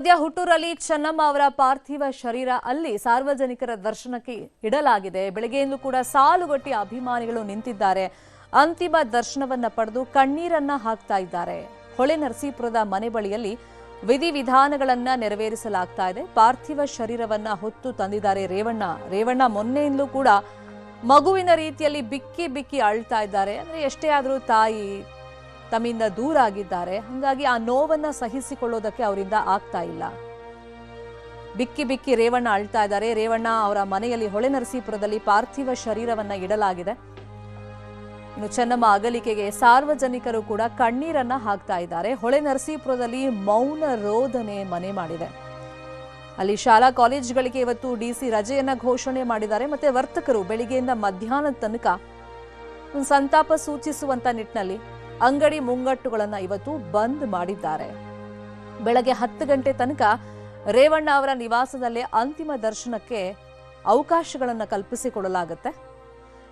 ಸದ್ಯ ಹುಟ್ಟೂರಲ್ಲಿ ಚೆನ್ನಮ್ಮ ಅವರ ಪಾರ್ಥಿವ ಶರೀರ ಅಲ್ಲಿ ಸಾರ್ವಜನಿಕರ ದರ್ಶನಕ್ಕೆ ಇಡಲಾಗಿದೆ. ಬೆಳಗ್ಗೆಯಿಂದ ಕೂಡ ಸಾಲುಗಟ್ಟಿ ಅಭಿಮಾನಿಗಳು ನಿಂತಿದ್ದಾರೆ. ಅಂತಿಮ ದರ್ಶನವನ್ನ ಪಡೆದು ಕಣ್ಣೀರನ್ನ ಹಾಕ್ತಾ ಇದ್ದಾರೆ. ಹೊಳೆ ನರಸೀಪುರದ ಮನೆ ಬಳಿಯಲ್ಲಿ ವಿಧಿವಿಧಾನಗಳನ್ನ ನೆರವೇರಿಸಲಾಗ್ತಾ ಇದೆ. ಪಾರ್ಥಿವ ಶರೀರವನ್ನ ಹೊತ್ತು ತಂದಿದ್ದಾರೆ ರೇವಣ್ಣ ಮೊನ್ನೆಯಿಂದಲೂ ಕೂಡ ಮಗುವಿನ ರೀತಿಯಲ್ಲಿ ಬಿಕ್ಕಿ ಬಿಕ್ಕಿ ಅಳ್ತಾ ಇದ್ದಾರೆ. ಅಂದ್ರೆ ಎಷ್ಟೇ ಆದರೂ ತಾಯಿ ತಮ್ಮಿಂದ ದೂರ ಆಗಿದ್ದಾರೆ. ಹಾಗಾಗಿ ಆ ನೋವನ್ನ ಸಹಿಸಿಕೊಳ್ಳೋದಕ್ಕೆ ಅವರಿಂದ ಆಗ್ತಾ ಇಲ್ಲ. ಬಿಕ್ಕಿ ಬಿಕ್ಕಿ ರೇವಣ್ಣ ಅಳ್ತಾ ಇದ್ದಾರೆ. ರೇವಣ್ಣ ಅವರ ಮನೆಯಲ್ಲಿ ಹೊಳೆ ನರಸೀಪುರದಲ್ಲಿ ಪಾರ್ಥಿವ ಶರೀರವನ್ನ ಇಡಲಾಗಿದೆ. ಇನ್ನು ಚೆನ್ನಮ್ಮ ಅಗಲಿಕೆಗೆ ಸಾರ್ವಜನಿಕರು ಕೂಡ ಕಣ್ಣೀರನ್ನ ಹಾಕ್ತಾ ಇದ್ದಾರೆ. ಹೊಳೆ ನರಸೀಪುರದಲ್ಲಿ ಮೌನ ರೋದನೆ ಮನೆ ಮಾಡಿದೆ. ಅಲ್ಲಿ ಶಾಲಾ ಕಾಲೇಜುಗಳಿಗೆ ಇವತ್ತು ಡಿಸಿ ರಜೆಯನ್ನ ಘೋಷಣೆ ಮಾಡಿದ್ದಾರೆ. ಮತ್ತೆ ವರ್ತಕರು ಬೆಳಿಗ್ಗೆಯಿಂದ ಮಧ್ಯಾಹ್ನದ ತನಕ ಸಂತಾಪ ಸೂಚಿಸುವಂತ ನಿಟ್ಟಿನಲ್ಲಿ ಅಂಗಡಿ ಮುಂಗಟ್ಟುಗಳನ್ನ ಇವತ್ತು ಬಂದ್ ಮಾಡಿದ್ದಾರೆ. ಬೆಳಗ್ಗೆ 10 ಗಂಟೆ ತನಕ ರೇವಣ್ಣ ಅವರ ನಿವಾಸದಲ್ಲೇ ಅಂತಿಮ ದರ್ಶನಕ್ಕೆ ಅವಕಾಶಗಳನ್ನು ಕಲ್ಪಿಸಿಕೊಡಲಾಗುತ್ತೆ.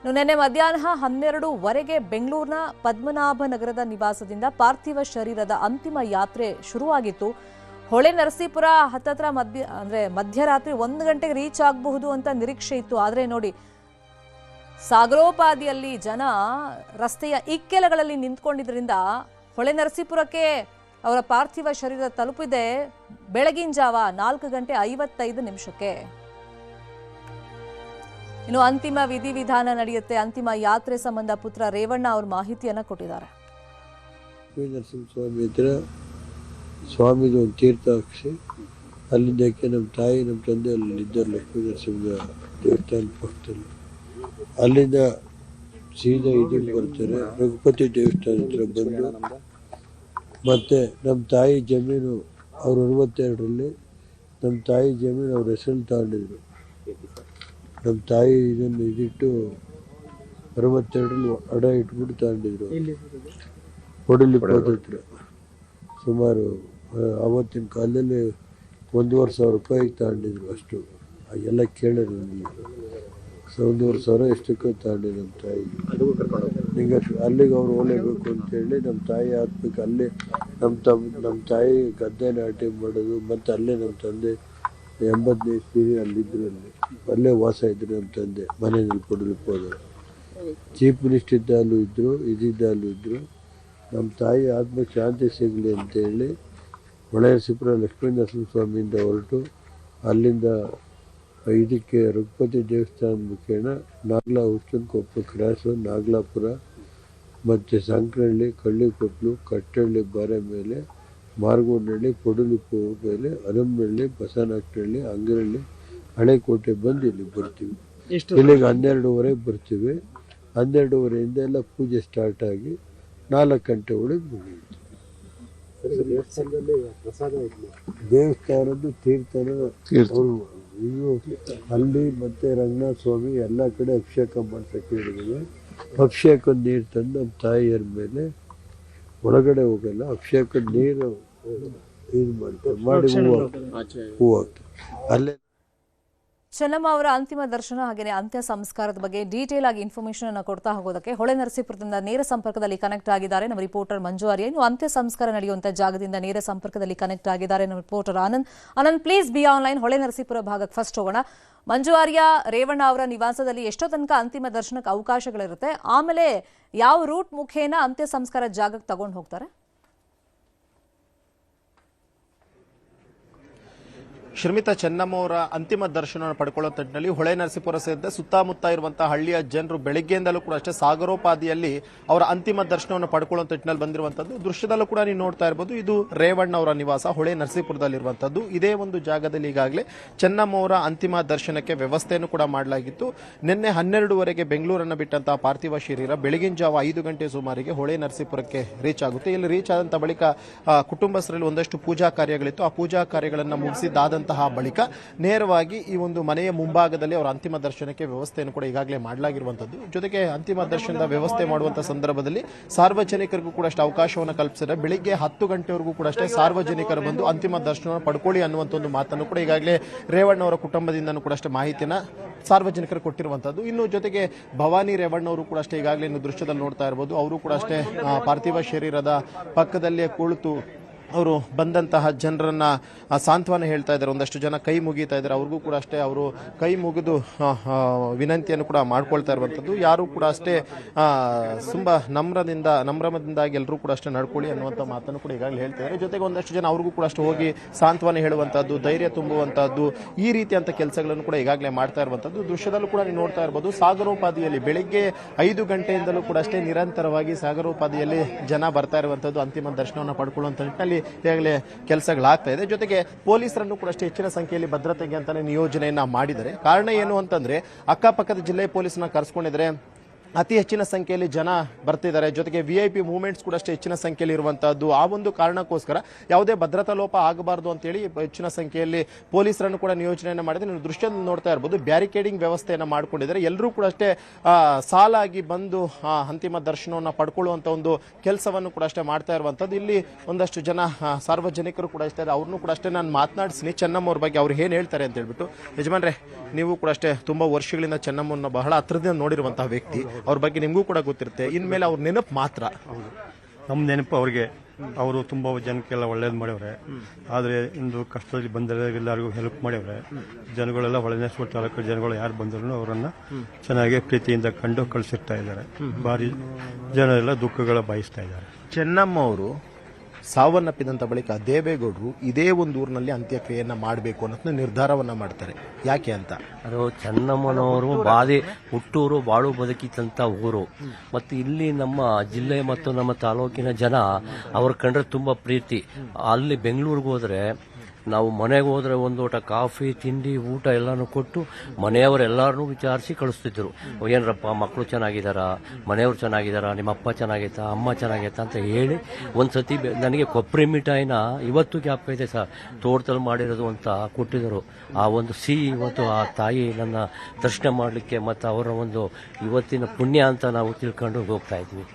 ನಿನ್ನೆ ಮಧ್ಯಾಹ್ನ 12ವರೆಗೆ ಬೆಂಗಳೂರಿನ ಪದ್ಮನಾಭನಗರದ ನಿವಾಸದಿಂದ ಪಾರ್ಥಿವ ಶರೀರದ ಅಂತಿಮ ಯಾತ್ರೆ ಶುರುವಾಗಿತ್ತು. ಹೊಳೆ ನರಸೀಪುರ ಹತ್ತತ್ರ ಮಧ್ಯರಾತ್ರಿ 1 ಗಂಟೆಗೆ ರೀಚ್ ಆಗಬಹುದು ಅಂತ ನಿರೀಕ್ಷೆ ಇತ್ತು. ಆದರೆ ನೋಡಿ, ಸಾಗರೋಪಾದಿಯಲ್ಲಿ ಜನ ರಸ್ತೆಯ ಇಕ್ಕೆಲಗಳಲ್ಲಿ ನಿಂತ್ಕೊಂಡಿದ್ರಿಂದ ಹೊಳೆ ನರಸೀಪುರಕ್ಕೆ ಅವರ ಪಾರ್ಥಿವ ಶರೀರ ತಲುಪಿದೆ ಬೆಳಗಿನ ಜಾವ 4:55 ಇನ್ನು ಅಂತಿಮ ವಿಧಿವಿಧಾನ ನಡೆಯುತ್ತೆ. ಅಂತಿಮ ಯಾತ್ರೆ ಸಂಬಂಧ ಪುತ್ರ ರೇವಣ್ಣ ಅವರು ಮಾಹಿತಿಯನ್ನ ಕೊಟ್ಟಿದ್ದಾರೆ. ಸ್ವಾಮಿ ಹತ್ರ ಸ್ವಾಮಿದು ಒಂದು ತೀರ್ಥಾಕ್ಷಿ ಅಲ್ಲಿದ್ದಕ್ಕೆ ನಮ್ಮ ತಾಯಿ ನಮ್ಮ ತಂದೆ ಅಲ್ಲಿ ಇದ್ದರು. ಲಕ್ಷ್ಮೀ ನರಸಿಂಹ ದೇವಸ್ಥಾನ ಪಕ್ಕದಲ್ಲಿ. ಅಲ್ಲಿಂದ ಸೀದಾ ಇದಕ್ಕೆ ಬರ್ತಾರೆ, ರಘುಪತಿ ದೇವಸ್ಥಾನ ಹತ್ರ ಬಂದು ಮತ್ತೆ ನಮ್ಮ ತಾಯಿ ಜಮೀನು ಅವ್ರು 62ರಲ್ಲಿ ನಮ್ಮ ತಾಯಿ ಜಮೀನು ಅವ್ರ ಹೆಸರು ತಗೊಂಡಿದ್ರು. ನಮ್ಮ ತಾಯಿ ಇದನ್ನು ಇದಿಟ್ಟು 62ರಲ್ಲಿ ಅಡ ಇಟ್ಬಿಟ್ಟು ತಗೊಂಡಿದ್ರು. ಹೊಡಲಿ ಹತ್ರ ಸುಮಾರು ಆವತ್ತಿನ ಕಾಲದಲ್ಲಿ 1,500 ರೂಪಾಯಿಗೆ ತಗೊಂಡಿದ್ರು. ಅಷ್ಟು ಎಲ್ಲ ಕೇಳಿದ್ರು. 1,500 ಎಷ್ಟಕ್ಕೆ ತಗೊಂಡು ನಮ್ಮ ತಾಯಿ ಹಿಂಗೆ ಅಲ್ಲಿಗೆ ಅವ್ರು ಹೋಗಲೇಬೇಕು ಅಂತೇಳಿ ನಮ್ಮ ತಾಯಿ ಹಾಕ್ಬೇಕು. ಅಲ್ಲೇ ನಮ್ಮ ತಾಯಿ ಗದ್ದೆ ನಾಟಿ ಮಾಡೋದು. ಮತ್ತು ಅಲ್ಲೇ ನಮ್ಮ ತಂದೆ 80ನೇ ಇಸ್ವಿಲಿ ಅಲ್ಲಿದ್ದರು. ಅಲ್ಲೇ ವಾಸ ಇದ್ರು ನಮ್ಮ ತಂದೆ. ಮನೆಯಲ್ಲಿ ಕೊಡಲಿಕ್ಕೆ ಹೋದರು. ಚೀಫ್ ಮಿನಿಸ್ಟರ್ ಇದ್ದಾಗಲೂ ಇದ್ದರು, ಇದಿದ್ದಾಗಲೂ ಇದ್ದರು. ನಮ್ಮ ತಾಯಿ ಆತ್ಮಕ್ಕೆ ಶಾಂತಿ ಸಿಗಲಿ ಅಂತೇಳಿ ಹೊಳೆ ನರಸೀಪುರ ಲಕ್ಷ್ಮೀ ನರಸಿಂಹ ಸ್ವಾಮಿಯಿಂದ ಹೊರಟು ಅಲ್ಲಿಂದ ಇದಕ್ಕೆ ರಘುಪತಿ ದೇವಸ್ಥಾನ ಮುಖೇನ ನಾಗ್ಲಾ ಹುಚ್ಚನಕೊಪ್ಪ ಕ್ರಾಸು, ನಾಗ್ಲಾಪುರ ಮತ್ತು ಸಂಕ್ರಹಳ್ಳಿ, ಕಳ್ಳಿಕೊಪ್ಪಲು, ಕಟ್ಟಹಳ್ಳಿ ಬಾರೆ ಮೇಲೆ, ಮಾರ್ಗೋನಹಳ್ಳಿ, ಕೊಡಲಿಪ್ಪು ಮೇಲೆ, ಹರಮನಹಳ್ಳಿ, ಬಸವನಹಳ್ಳಿ, ಅಂಗರಹಳ್ಳಿ, ಹಳೆಕೋಟೆ ಬಂದು ಇಲ್ಲಿ ಬರ್ತೀವಿ. ಇಲ್ಲಿಗೆ 12ವರೆಗೆ ಬರ್ತೀವಿ. 12ವರೆಯಿಂದ ಎಲ್ಲ ಪೂಜೆ ಸ್ಟಾರ್ಟ್ ಆಗಿ 4 ಗಂಟೆ ಒಳಗೆ ಮುಗಿಯುತ್ತೆ. ದೇವಸ್ಥಾನದ್ದು ತೀರ್ಥನ ಇದು ಅಲ್ಲಿ ಮತ್ತೆ ರಂಗನಾಥ ಸ್ವಾಮಿ ಎಲ್ಲ ಕಡೆ ಅಭಿಷೇಕ ಮಾಡ್ಸಕ್ಕೆ ಹೇಳಿದ್ದೀವಿ. ಅಭಿಷೇಕದ ನೀರು ತಂದು ನಮ್ಮ ತಾಯಿಯರ ಮೇಲೆ ಒಳಗಡೆ ಹೋಗಲ್ಲ, ಅಭಿಷೇಕದ ನೀರು ಇದು ಮಾಡ್ತಾರೆ, ಮಾಡಿ ಹೂವು ಹಾಕ್ತಾರೆ. ಅಲ್ಲೇ ಚೆನ್ನಮ್ಮ ಅವರ ಅಂತಿಮ ದರ್ಶನ ಹಾಗೆಯೇ ಅಂತ್ಯ ಸಂಸ್ಕಾರದ ಬಗ್ಗೆ ಡೀಟೇಲ್ ಆಗಿ ಇನ್ಫಾರ್ಮೇಶನ್ ಅನ್ನು ಕೊಡ್ತಾ ಹೋಗೋದಕ್ಕೆ ಹೊಳೆ ನರಸೀಪುರದಿಂದ ನೇರ ಸಂಪರ್ಕದಲ್ಲಿ ಕನೆಕ್ಟ್ ಆಗಿದ್ದಾರೆ ನಮ್ಮ ರಿಪೋರ್ಟರ್ ಮಂಜು ಆರ್ಯ. ಇನ್ನು ಅಂತ್ಯ ಸಂಸ್ಕಾರ ನಡೆಯುವಂತಹ ಜಾಗದಿಂದ ನೇರ ಸಂಪರ್ಕದಲ್ಲಿ ಕನೆಕ್ಟ್ ಆಗಿದ್ದಾರೆ ನಮ್ಮ reporter Anand please be online. Hole Narasipura ಭಾಗಕ್ಕೆ ಫಸ್ಟ್ ಹೋಗೋಣ. ಮಂಜು ಆರ್ಯ, ರೇವಣ್ಣ ಅವರ ನಿವಾಸದಲ್ಲಿ ಎಷ್ಟೋ ತನಕ ಅಂತಿಮ ದರ್ಶನಕ್ಕೆ ಅವಕಾಶಗಳಿರುತ್ತೆ? ಆಮೇಲೆ ಯಾವ ರೂಟ್ ಮುಖೇನ ಅಂತ್ಯ ಸಂಸ್ಕಾರ ಜಾಗಕ್ಕೆ ತಗೊಂಡು ಹೋಗ್ತಾರೆ? ಶ್ರೀಮಿತಾ, ಚೆನ್ನಮ್ಮ ಅವರ ಅಂತಿಮ ದರ್ಶನವನ್ನು ಪಡ್ಕೊಳ್ಳೋ ನಿಟ್ಟಿನಲ್ಲಿ ಹೊಳೆ ನರಸೀಪುರ ಸೇರಿದಂತೆ ಸುತ್ತಮುತ್ತ ಇರುವಂತಹ ಹಳ್ಳಿಯ ಜನರು ಬೆಳಗ್ಗೆಯಿಂದಲೂ ಕೂಡ ಅಷ್ಟೇ ಸಾಗರೋಪಾದಿಯಲ್ಲಿ ಅವರ ಅಂತಿಮ ದರ್ಶನವನ್ನು ಪಡ್ಕೊಳ್ಳೋ ನಿಟ್ಟಿನಲ್ಲಿ ಬಂದಿರುವಂತದ್ದು ದೃಶ್ಯದಲ್ಲೂ ಕೂಡ ನೀವು ನೋಡ್ತಾ ಇರಬಹುದು. ಇದು ರೇವಣ್ಣ ಅವರ ನಿವಾಸ ಹೊಳೆ ನರಸೀಪುರದಲ್ಲಿರುವಂತದ್ದು. ಇದೇ ಒಂದು ಜಾಗದಲ್ಲಿ ಈಗಾಗಲೇ ಚೆನ್ನಮ್ಮ ಅವರ ಅಂತಿಮ ದರ್ಶನಕ್ಕೆ ವ್ಯವಸ್ಥೆಯನ್ನು ಕೂಡ ಮಾಡಲಾಗಿತ್ತು. ನಿನ್ನೆ 12ವರೆಗೆ ಬೆಂಗಳೂರನ್ನು ಬಿಟ್ಟಂತಹ ಪಾರ್ಥಿವ ಶರೀರ ಬೆಳಗಿನ ಜಾವ 5 ಗಂಟೆ ಸುಮಾರಿಗೆ ಹೊಳೆ ನರಸೀಪುರಕ್ಕೆ ರೀಚ್ ಆಗುತ್ತೆ. ಇಲ್ಲಿ ರೀಚ್ ಆದಂತ ಬಳಿಕ ಕುಟುಂಬಸ್ಥರಲ್ಲಿ ಒಂದಷ್ಟು ಪೂಜಾ ಕಾರ್ಯಗಳಿತ್ತು. ಆ ಪೂಜಾ ಕಾರ್ಯಗಳನ್ನು ಮುಗಿಸಿದಾದ ಬಳಿಕ ನೇರವಾಗಿ ಈ ಒಂದು ಮನೆಯ ಮುಂಭಾಗದಲ್ಲಿ ಅವರ ಅಂತಿಮ ದರ್ಶನಕ್ಕೆ ವ್ಯವಸ್ಥೆಯನ್ನು ಕೂಡ ಈಗಾಗಲೇ ಮಾಡಲಾಗಿರುವಂತದ್ದು. ಜೊತೆಗೆ ಅಂತಿಮ ದರ್ಶನದ ವ್ಯವಸ್ಥೆ ಮಾಡುವಂತಹ ಸಂದರ್ಭದಲ್ಲಿ ಸಾರ್ವಜನಿಕರಿಗೂ ಕೂಡ ಅಷ್ಟೇ ಅವಕಾಶವನ್ನು ಕಲ್ಪಿಸಿದ್ರೆ ಬೆಳಿಗ್ಗೆ 10 ಗಂಟೆವರೆಗೂ ಕೂಡ ಅಷ್ಟೇ ಸಾರ್ವಜನಿಕರು ಬಂದು ಅಂತಿಮ ದರ್ಶನವನ್ನು ಪಡ್ಕೊಳ್ಳಿ ಅನ್ನುವಂಥ ಒಂದು ಮಾತನ್ನು ಕೂಡ ಈಗಾಗಲೇ ರೇವಣ್ಣ ಅವರ ಕುಟುಂಬದಿಂದನೂ ಕೂಡ ಅಷ್ಟೇ ಮಾಹಿತಿಯನ್ನ ಸಾರ್ವಜನಿಕರು ಕೊಟ್ಟಿರುವಂತದ್ದು. ಇನ್ನು ಜೊತೆಗೆ ಭವಾನಿ ರೇವಣ್ಣ ಅವರು ಕೂಡ ಅಷ್ಟೇ ಈಗಾಗಲೇ ದೃಶ್ಯದಲ್ಲಿ ನೋಡ್ತಾ ಇರಬಹುದು. ಅವರು ಕೂಡ ಅಷ್ಟೇ ಪಾರ್ಥಿವ ಶರೀರದ ಪಕ್ಕದಲ್ಲೇ ಕುಳಿತು ಅವರು ಬಂದಂತಹ ಜನರನ್ನ ಸಾಂತ್ವನ ಹೇಳ್ತಾ ಇದ್ದಾರೆ. ಒಂದಷ್ಟು ಜನ ಕೈ ಮುಗಿತಾ ಇದ್ದಾರೆ. ಅವ್ರಿಗೂ ಕೂಡ ಅಷ್ಟೇ ಅವರು ಕೈ ಮುಗಿದು ವಿನಂತಿಯನ್ನು ಕೂಡ ಮಾಡ್ಕೊಳ್ತಾ ಇರುವಂಥದ್ದು. ಯಾರು ಕೂಡ ಅಷ್ಟೇ ತುಂಬ ನಮ್ರಮದಿಂದಾಗಿ ಎಲ್ಲರೂ ಕೂಡ ಅಷ್ಟೇ ನಡ್ಕೊಳ್ಳಿ ಅನ್ನುವಂಥ ಮಾತನ್ನು ಕೂಡ ಈಗಾಗಲೇ ಹೇಳ್ತಾ ಇದ್ದಾರೆ. ಜೊತೆಗೆ ಒಂದಷ್ಟು ಜನ ಅವ್ರಿಗೂ ಕೂಡ ಅಷ್ಟು ಹೋಗಿ ಸಾಂತ್ವನ ಹೇಳುವಂಥದ್ದು, ಧೈರ್ಯ ತುಂಬುವಂಥದ್ದು, ಈ ರೀತಿಯಂಥ ಕೆಲಸಗಳನ್ನು ಕೂಡ ಈಗಾಗಲೇ ಮಾಡ್ತಾ ಇರುವಂಥದ್ದು. ದೃಶ್ಯದಲ್ಲೂ ಕೂಡ ನೀವು ನೋಡ್ತಾ ಇರ್ಬೋದು. ಸಾಗರೋಪಾದಿಯಲ್ಲಿ ಬೆಳಿಗ್ಗೆ 5 ಗಂಟೆಯಿಂದಲೂ ಕೂಡ ಅಷ್ಟೇ ನಿರಂತರವಾಗಿ ಸಾಗರೋಪಾದಿಯಲ್ಲಿ ಜನ ಬರ್ತಾ ಇರುವಂಥದ್ದು, ಅಂತಿಮ ದರ್ಶನವನ್ನು ಪಡ್ಕೊಳ್ಳುವಂಥ ನಿಟ್ಟಿನಲ್ಲಿ ಈಗಾಗಲೇ ಕೆಲಸಗಳಾಗ್ತಾ ಇದೆ. ಜೊತೆಗೆ ಪೊಲೀಸರನ್ನು ಕೂಡ ಅಷ್ಟೇ ಹೆಚ್ಚಿನ ಸಂಖ್ಯೆಯಲ್ಲಿ ಭದ್ರತೆಗೆ ಅಂತಾನೆ ನಿಯೋಜನೆಯನ್ನ ಮಾಡಿದ್ದಾರೆ. ಕಾರಣ ಏನು ಅಂತಂದ್ರೆ ಅಕ್ಕಪಕ್ಕದ ಜಿಲ್ಲೆ ಪೊಲೀಸನ್ನ ಕರೆಸ್ಕೊಂಡಿದ್ರೆ ಅತಿ ಹೆಚ್ಚಿನ ಸಂಖ್ಯೆಯಲ್ಲಿ ಜನ ಬರ್ತಿದ್ದಾರೆ. ಜೊತೆಗೆ VIP ಮೂವ್ಮೆಂಟ್ಸ್ ಕೂಡ ಅಷ್ಟೇ ಹೆಚ್ಚಿನ ಸಂಖ್ಯೆಯಲ್ಲಿ ಇರುವಂತಹದ್ದು. ಆ ಒಂದು ಕಾರಣಕ್ಕೋಸ್ಕರ ಯಾವುದೇ ಭದ್ರತಾ ಲೋಪ ಆಗಬಾರದು ಅಂತೇಳಿ ಹೆಚ್ಚಿನ ಸಂಖ್ಯೆಯಲ್ಲಿ ಪೊಲೀಸರನ್ನು ಕೂಡ ನಿಯೋಜನೆಯನ್ನು ಮಾಡಿದ್ರೆ ನೀವು ದೃಶ್ಯದಲ್ಲಿ ನೋಡ್ತಾ ಇರಬಹುದು. ಬ್ಯಾರಿಕೇಡಿಂಗ್ ವ್ಯವಸ್ಥೆಯನ್ನು ಮಾಡ್ಕೊಂಡಿದ್ದಾರೆ. ಎಲ್ಲರೂ ಕೂಡ ಅಷ್ಟೇ ಸಾಲಾಗಿ ಬಂದು ಅಂತಿಮ ದರ್ಶನವನ್ನು ಪಡ್ಕೊಳ್ಳುವಂತ ಒಂದು ಕೆಲಸವನ್ನು ಕೂಡ ಅಷ್ಟೇ ಮಾಡ್ತಾ ಇರುವಂತದ್ದು. ಇಲ್ಲಿ ಒಂದಷ್ಟು ಜನ ಸಾರ್ವಜನಿಕರು ಕೂಡ ಇರ್ತಾರೆ. ಅವ್ರನ್ನೂ ಕೂಡ ಅಷ್ಟೇ ನಾನು ಮಾತನಾಡಿಸ್ತೀನಿ ಚೆನ್ನಮ್ಮ ಅವ್ರ ಬಗ್ಗೆ ಅವ್ರು ಏನ್ ಹೇಳ್ತಾರೆ ಅಂತ ಹೇಳ್ಬಿಟ್ಟು. ಯಜಮಾನ್ರೆ, ನೀವು ಕೂಡ ಅಷ್ಟೇ ತುಂಬಾ ವರ್ಷಗಳಿಂದ ಚೆನ್ನಮ್ಮನ ಬಹಳ ಹತ್ರದಿಂದ ನೋಡಿರುವಂತಹ ವ್ಯಕ್ತಿ. ಅವ್ರ ಬಗ್ಗೆ ನಿಮಗೂ ಕೂಡ ಗೊತ್ತಿರುತ್ತೆ. ಇನ್ಮೇಲೆ ಅವ್ರ ನೆನಪು ಮಾತ್ರ. ನಮ್ಮ ನೆನಪು ಅವ್ರಿಗೆ. ಅವರು ತುಂಬ ಜನಕ್ಕೆಲ್ಲ ಒಳ್ಳೇದು ಮಾಡ್ಯವ್ರೆ. ಆದರೆ ಇಂದು ಕಷ್ಟದಲ್ಲಿ ಬಂದವರಿಗೆಲ್ಲರಿಗೂ ಹೆಲ್ಪ್ ಮಾಡ್ಯವ್ರೆ. ಜನಗಳೆಲ್ಲ ಹೊಳೆನರಸೀಪುರ ತಾಲೂಕು ಜನಗಳು ಯಾರು ಬಂದರೂ ಅವರನ್ನು ಚೆನ್ನಾಗಿ ಪ್ರೀತಿಯಿಂದ ಕಂಡು ಕಳಿಸಿರ್ತಾ ಇದ್ದಾರೆ. ಭಾರಿ ಜನರೆಲ್ಲ ದುಃಖಗಳ ಬಯಸ್ತಾ ಇದ್ದಾರೆ. ಚೆನ್ನಮ್ಮ ಅವರು ಸಾವನ್ನಪ್ಪಿದಂತ ಬಳಿಕ ದೇವೇಗೌಡರು ಇದೇ ಒಂದು ಊರಿನಲ್ಲಿ ಅಂತ್ಯಕ್ರಿಯೆಯನ್ನ ಮಾಡಬೇಕು ಅನ್ನೋದನ್ನ ನಿರ್ಧಾರವನ್ನ ಮಾಡ್ತಾರೆ. ಯಾಕೆ ಅಂತ, ಅದು ಚೆನ್ನಮ್ಮನವರು ಬಾದಿ ಹುಟ್ಟೂರು ಬಾಳು ಬದುಕಿತಂತ ಊರು. ಮತ್ತು ಇಲ್ಲಿ ನಮ್ಮ ಜಿಲ್ಲೆ ಮತ್ತು ನಮ್ಮ ತಾಲೂಕಿನ ಜನ ಅವ್ರ ಕಂಡ್ರೆ ತುಂಬಾ ಪ್ರೀತಿ. ಅಲ್ಲಿ ಬೆಂಗಳೂರಿಗೆ ಹೋದ್ರೆ ನಾವು ಮನೆಗೆ ಹೋದ್ರೆ ಒಂದು ಊಟ ಕಾಫಿ ತಿಂಡಿ ಊಟ ಎಲ್ಲಾನು ಕೊಟ್ಟು ಮನೆಯವರೆಲ್ಲರನ್ನೂ ವಿಚಾರಿಸಿ ಕಳಿಸ್ತಿದ್ರು. ಏನರಪ್ಪ ಮಕ್ಕಳು ಚೆನ್ನಾಗಿದ್ದಾರ, ಮನೆಯವ್ರು ಚೆನ್ನಾಗಿದ್ದಾರ, ನಿಮ್ಮ ಅಪ್ಪ ಚೆನ್ನಾಗೈತಾ, ಅಮ್ಮ ಚೆನ್ನಾಗೈತಾ ಅಂತ ಹೇಳಿ ಒಂದ್ಸತಿ ನನಗೆ ಕೊಬ್ಬರಿ ಮಿಠಾಯಿನ ಇವತ್ತು ಜ್ಞಾಪಕ ಇದೆ ಸರ್, ತೋಟದಲ್ಲಿ ಮಾಡಿರೋದು ಅಂತ ಕೊಟ್ಟಿದ್ದರು. ಆ ಒಂದು ಇವತ್ತು ಆ ತಾಯಿ ನನ್ನ ದರ್ಶನ ಮಾಡಲಿಕ್ಕೆ ಮತ್ತು ಅವರ ಒಂದು ಇವತ್ತಿನ ಪುಣ್ಯ ಅಂತ ನಾವು ತಿಳ್ಕೊಂಡು ಹೋಗ್ತಾ ಇದ್ವಿ.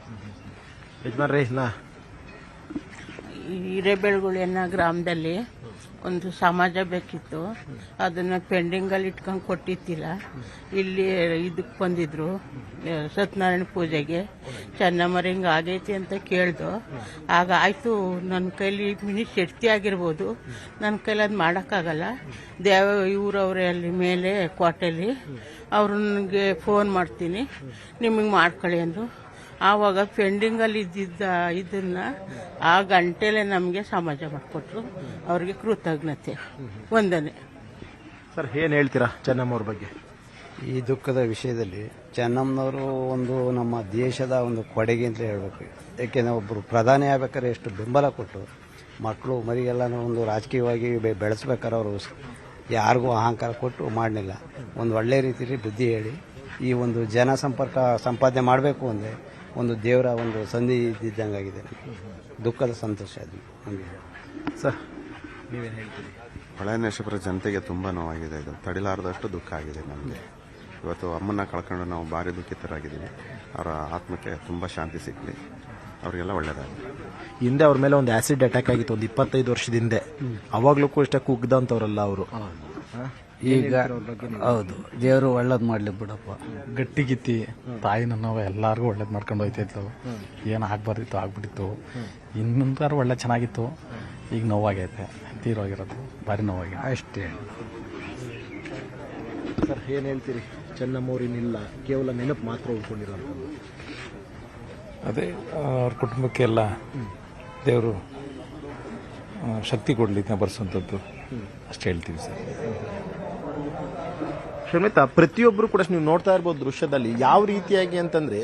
ಯಜಮಾನ್ರೆ, ಹಿರೇಬೆಳಗುಳಿ ಗ್ರಾಮದಲ್ಲಿ ಒಂದು ಸಮಾಜ ಬೇಕಿತ್ತು. ಅದನ್ನು ಪೆಂಡಿಂಗಲ್ಲಿ ಇಟ್ಕೊಂಡು ಕೊಟ್ಟಿತ್ತಿಲ್ಲ. ಇಲ್ಲಿ ಇದಕ್ಕೆ ಬಂದಿದ್ರು ಸತ್ಯನಾರಾಯಣ ಪೂಜೆಗೆ. ಚೆನ್ನಮ್ಮರ ಹಿಂಗೆ ಆಗೈತಿ ಅಂತ ಕೇಳ್ದು. ಆಗ ಆಯಿತು, ನನ್ನ ಕೈಲಿ ಮಿನಿಟ್ ಶಕ್ತಿ ಆಗಿರ್ಬೋದು, ನನ್ನ ಕೈಲಿ ಅದು ಮಾಡೋಕ್ಕಾಗಲ್ಲ. ಇವರವರೇ ಅಲ್ಲಿ ಮೇಲೆ ಕೋಟೆಯಲ್ಲಿ ಅವ್ರಿಗೆ ಫೋನ್ ಮಾಡ್ತೀನಿ, ನಿಮಗೆ ಮಾಡ್ಕೊಳ್ಳಿ ಅಂದರು. ಆವಾಗ ಪೆಂಡಿಂಗಲ್ಲಿ ಇದನ್ನ ಆ ಗಂಟೆಲೆ ನಮಗೆ ಸಮಾಜ ಮಾಡಿಕೊಟ್ರು. ಅವ್ರಿಗೆ ಕೃತಜ್ಞತೆ, ವಂದನೆ. ಸರ್, ಏನ್ ಹೇಳ್ತೀರಾ ಚೆನ್ನಮ್ಮ ಅವ್ರ ಬಗ್ಗೆ? ಈ ದುಃಖದ ವಿಷಯದಲ್ಲಿ ಚೆನ್ನಮ್ಮನವರು ಒಂದು ನಮ್ಮ ದೇಶದ ಒಂದು ಕೊಡುಗೆ ಅಂತ ಹೇಳಬೇಕು. ಯಾಕೆಂದರೆ ಒಬ್ಬರು ಪ್ರಧಾನಿ ಆಗ್ಬೇಕಾದ್ರೆ ಎಷ್ಟು ಬೆಂಬಲ ಕೊಟ್ಟು ಮಕ್ಕಳು ಮರಿಗೆಲ್ಲನೂ ಒಂದು ರಾಜಕೀಯವಾಗಿ ಬೆಳೆಸ್ಬೇಕಾದ್ರೆ ಅವರು ಯಾರಿಗೂ ಅಹಂಕಾರ ಕೊಟ್ಟು ಮಾಡಲಿಲ್ಲ. ಒಂದು ಒಳ್ಳೆ ರೀತಿಯಲ್ಲಿ ಬುದ್ಧಿ ಹೇಳಿ ಈ ಒಂದು ಜನ ಸಂಪಾದನೆ ಮಾಡಬೇಕು ಅಂದರೆ ಒಂದು ದೇವರ ಒಂದು ಸಂಧಿ ಇದ್ದಂಗಾಗಿದೆ. ದುಃಖದ ಸಂತೋಷ ಅದು ನಮಗೆ. ಸರ್, ನೀವೇನು ಹೇಳ್ತೀರಿ? ಹೊಳೆನರಸೀಪುರ ಜನತೆಗೆ ತುಂಬ ನೋವಾಗಿದೆ. ಇದು ತಡಿಲಾರದಷ್ಟು ದುಃಖ ಆಗಿದೆ ನಮಗೆ. ಇವತ್ತು ಅಮ್ಮನ್ನ ಕಳ್ಕೊಂಡು ನಾವು ಭಾರಿ ದುಃಖಿತರಾಗಿದ್ದೀವಿ. ಅವರ ಆತ್ಮಕ್ಕೆ ತುಂಬ ಶಾಂತಿ ಸಿಗಲಿ, ಅವರಿಗೆಲ್ಲ ಒಳ್ಳೆಯದಾಗಲಿ. ಹಿಂದೆ ಅವ್ರ ಮೇಲೆ ಒಂದು ಆಸಿಡ್ ಅಟ್ಯಾಕ್ ಆಗಿತ್ತು ಒಂದು 25 ವರ್ಷದ ಹಿಂದೆ. ಅವಾಗ್ಲೂ ಕೂಡ ಇಷ್ಟ ಕುಗ್ದಂತವ್ರಲ್ಲ ಅವರು. ಈಗ ಹೌದು, ದೇವರು ಒಳ್ಳೇದು ಮಾಡ್ಲಿ ಬಿಡಪ್ಪ. ಗಟ್ಟಿಗಿತ್ತಿ ತಾಯಿನ ನಾವು ಎಲ್ಲಾರ್ಗು ಒಳ್ಳೇದು ಮಾಡ್ಕೊಂಡು ಹೋಯ್ತಿತ್ತು. ಏನು ಆಗ್ಬಾರ್ದಿತ್ತು ಆಗ್ಬಿಟ್ಟಿತ್ತು. ಇನ್ನೊಂದಾರು ಒಳ್ಳೆ ಚೆನ್ನಾಗಿತ್ತು. ಈಗ ನೋವಾಗೈತೆ, ತೀರೋಗಿರೋದು ಭಾರಿ ನೋವಾಗಿದೆ ಅಷ್ಟೇ. ಸರ್, ಏನ್ ಹೇಳ್ತೀರಿ? ಚೆನ್ನಮ್ಮವ್ರಿನಿಲ್ಲ, ಕೇವಲ ನೆನಪು ಮಾತ್ರ ಉಳ್ಕೊಂಡಿರೋದು. ಅದೇ ಅವ್ರ ಕುಟುಂಬಕ್ಕೆಲ್ಲ ದೇವರು ಶಕ್ತಿ ಕೊಡ್ಲಿ ಬರ್ಸೋಂಥದ್ದು ಅಷ್ಟೇ ಹೇಳ್ತೀವಿ ಸರ್. ಶ್ರೀಮಿತಾ, ಪ್ರತಿಯೊಬ್ಬರು ಕೂಡ ನೀವು ನೋಡ್ತಾ ಇರ್ಬೋದು ದೃಶ್ಯದಲ್ಲಿ ಯಾವ ರೀತಿಯಾಗಿ ಅಂತಂದ್ರೆ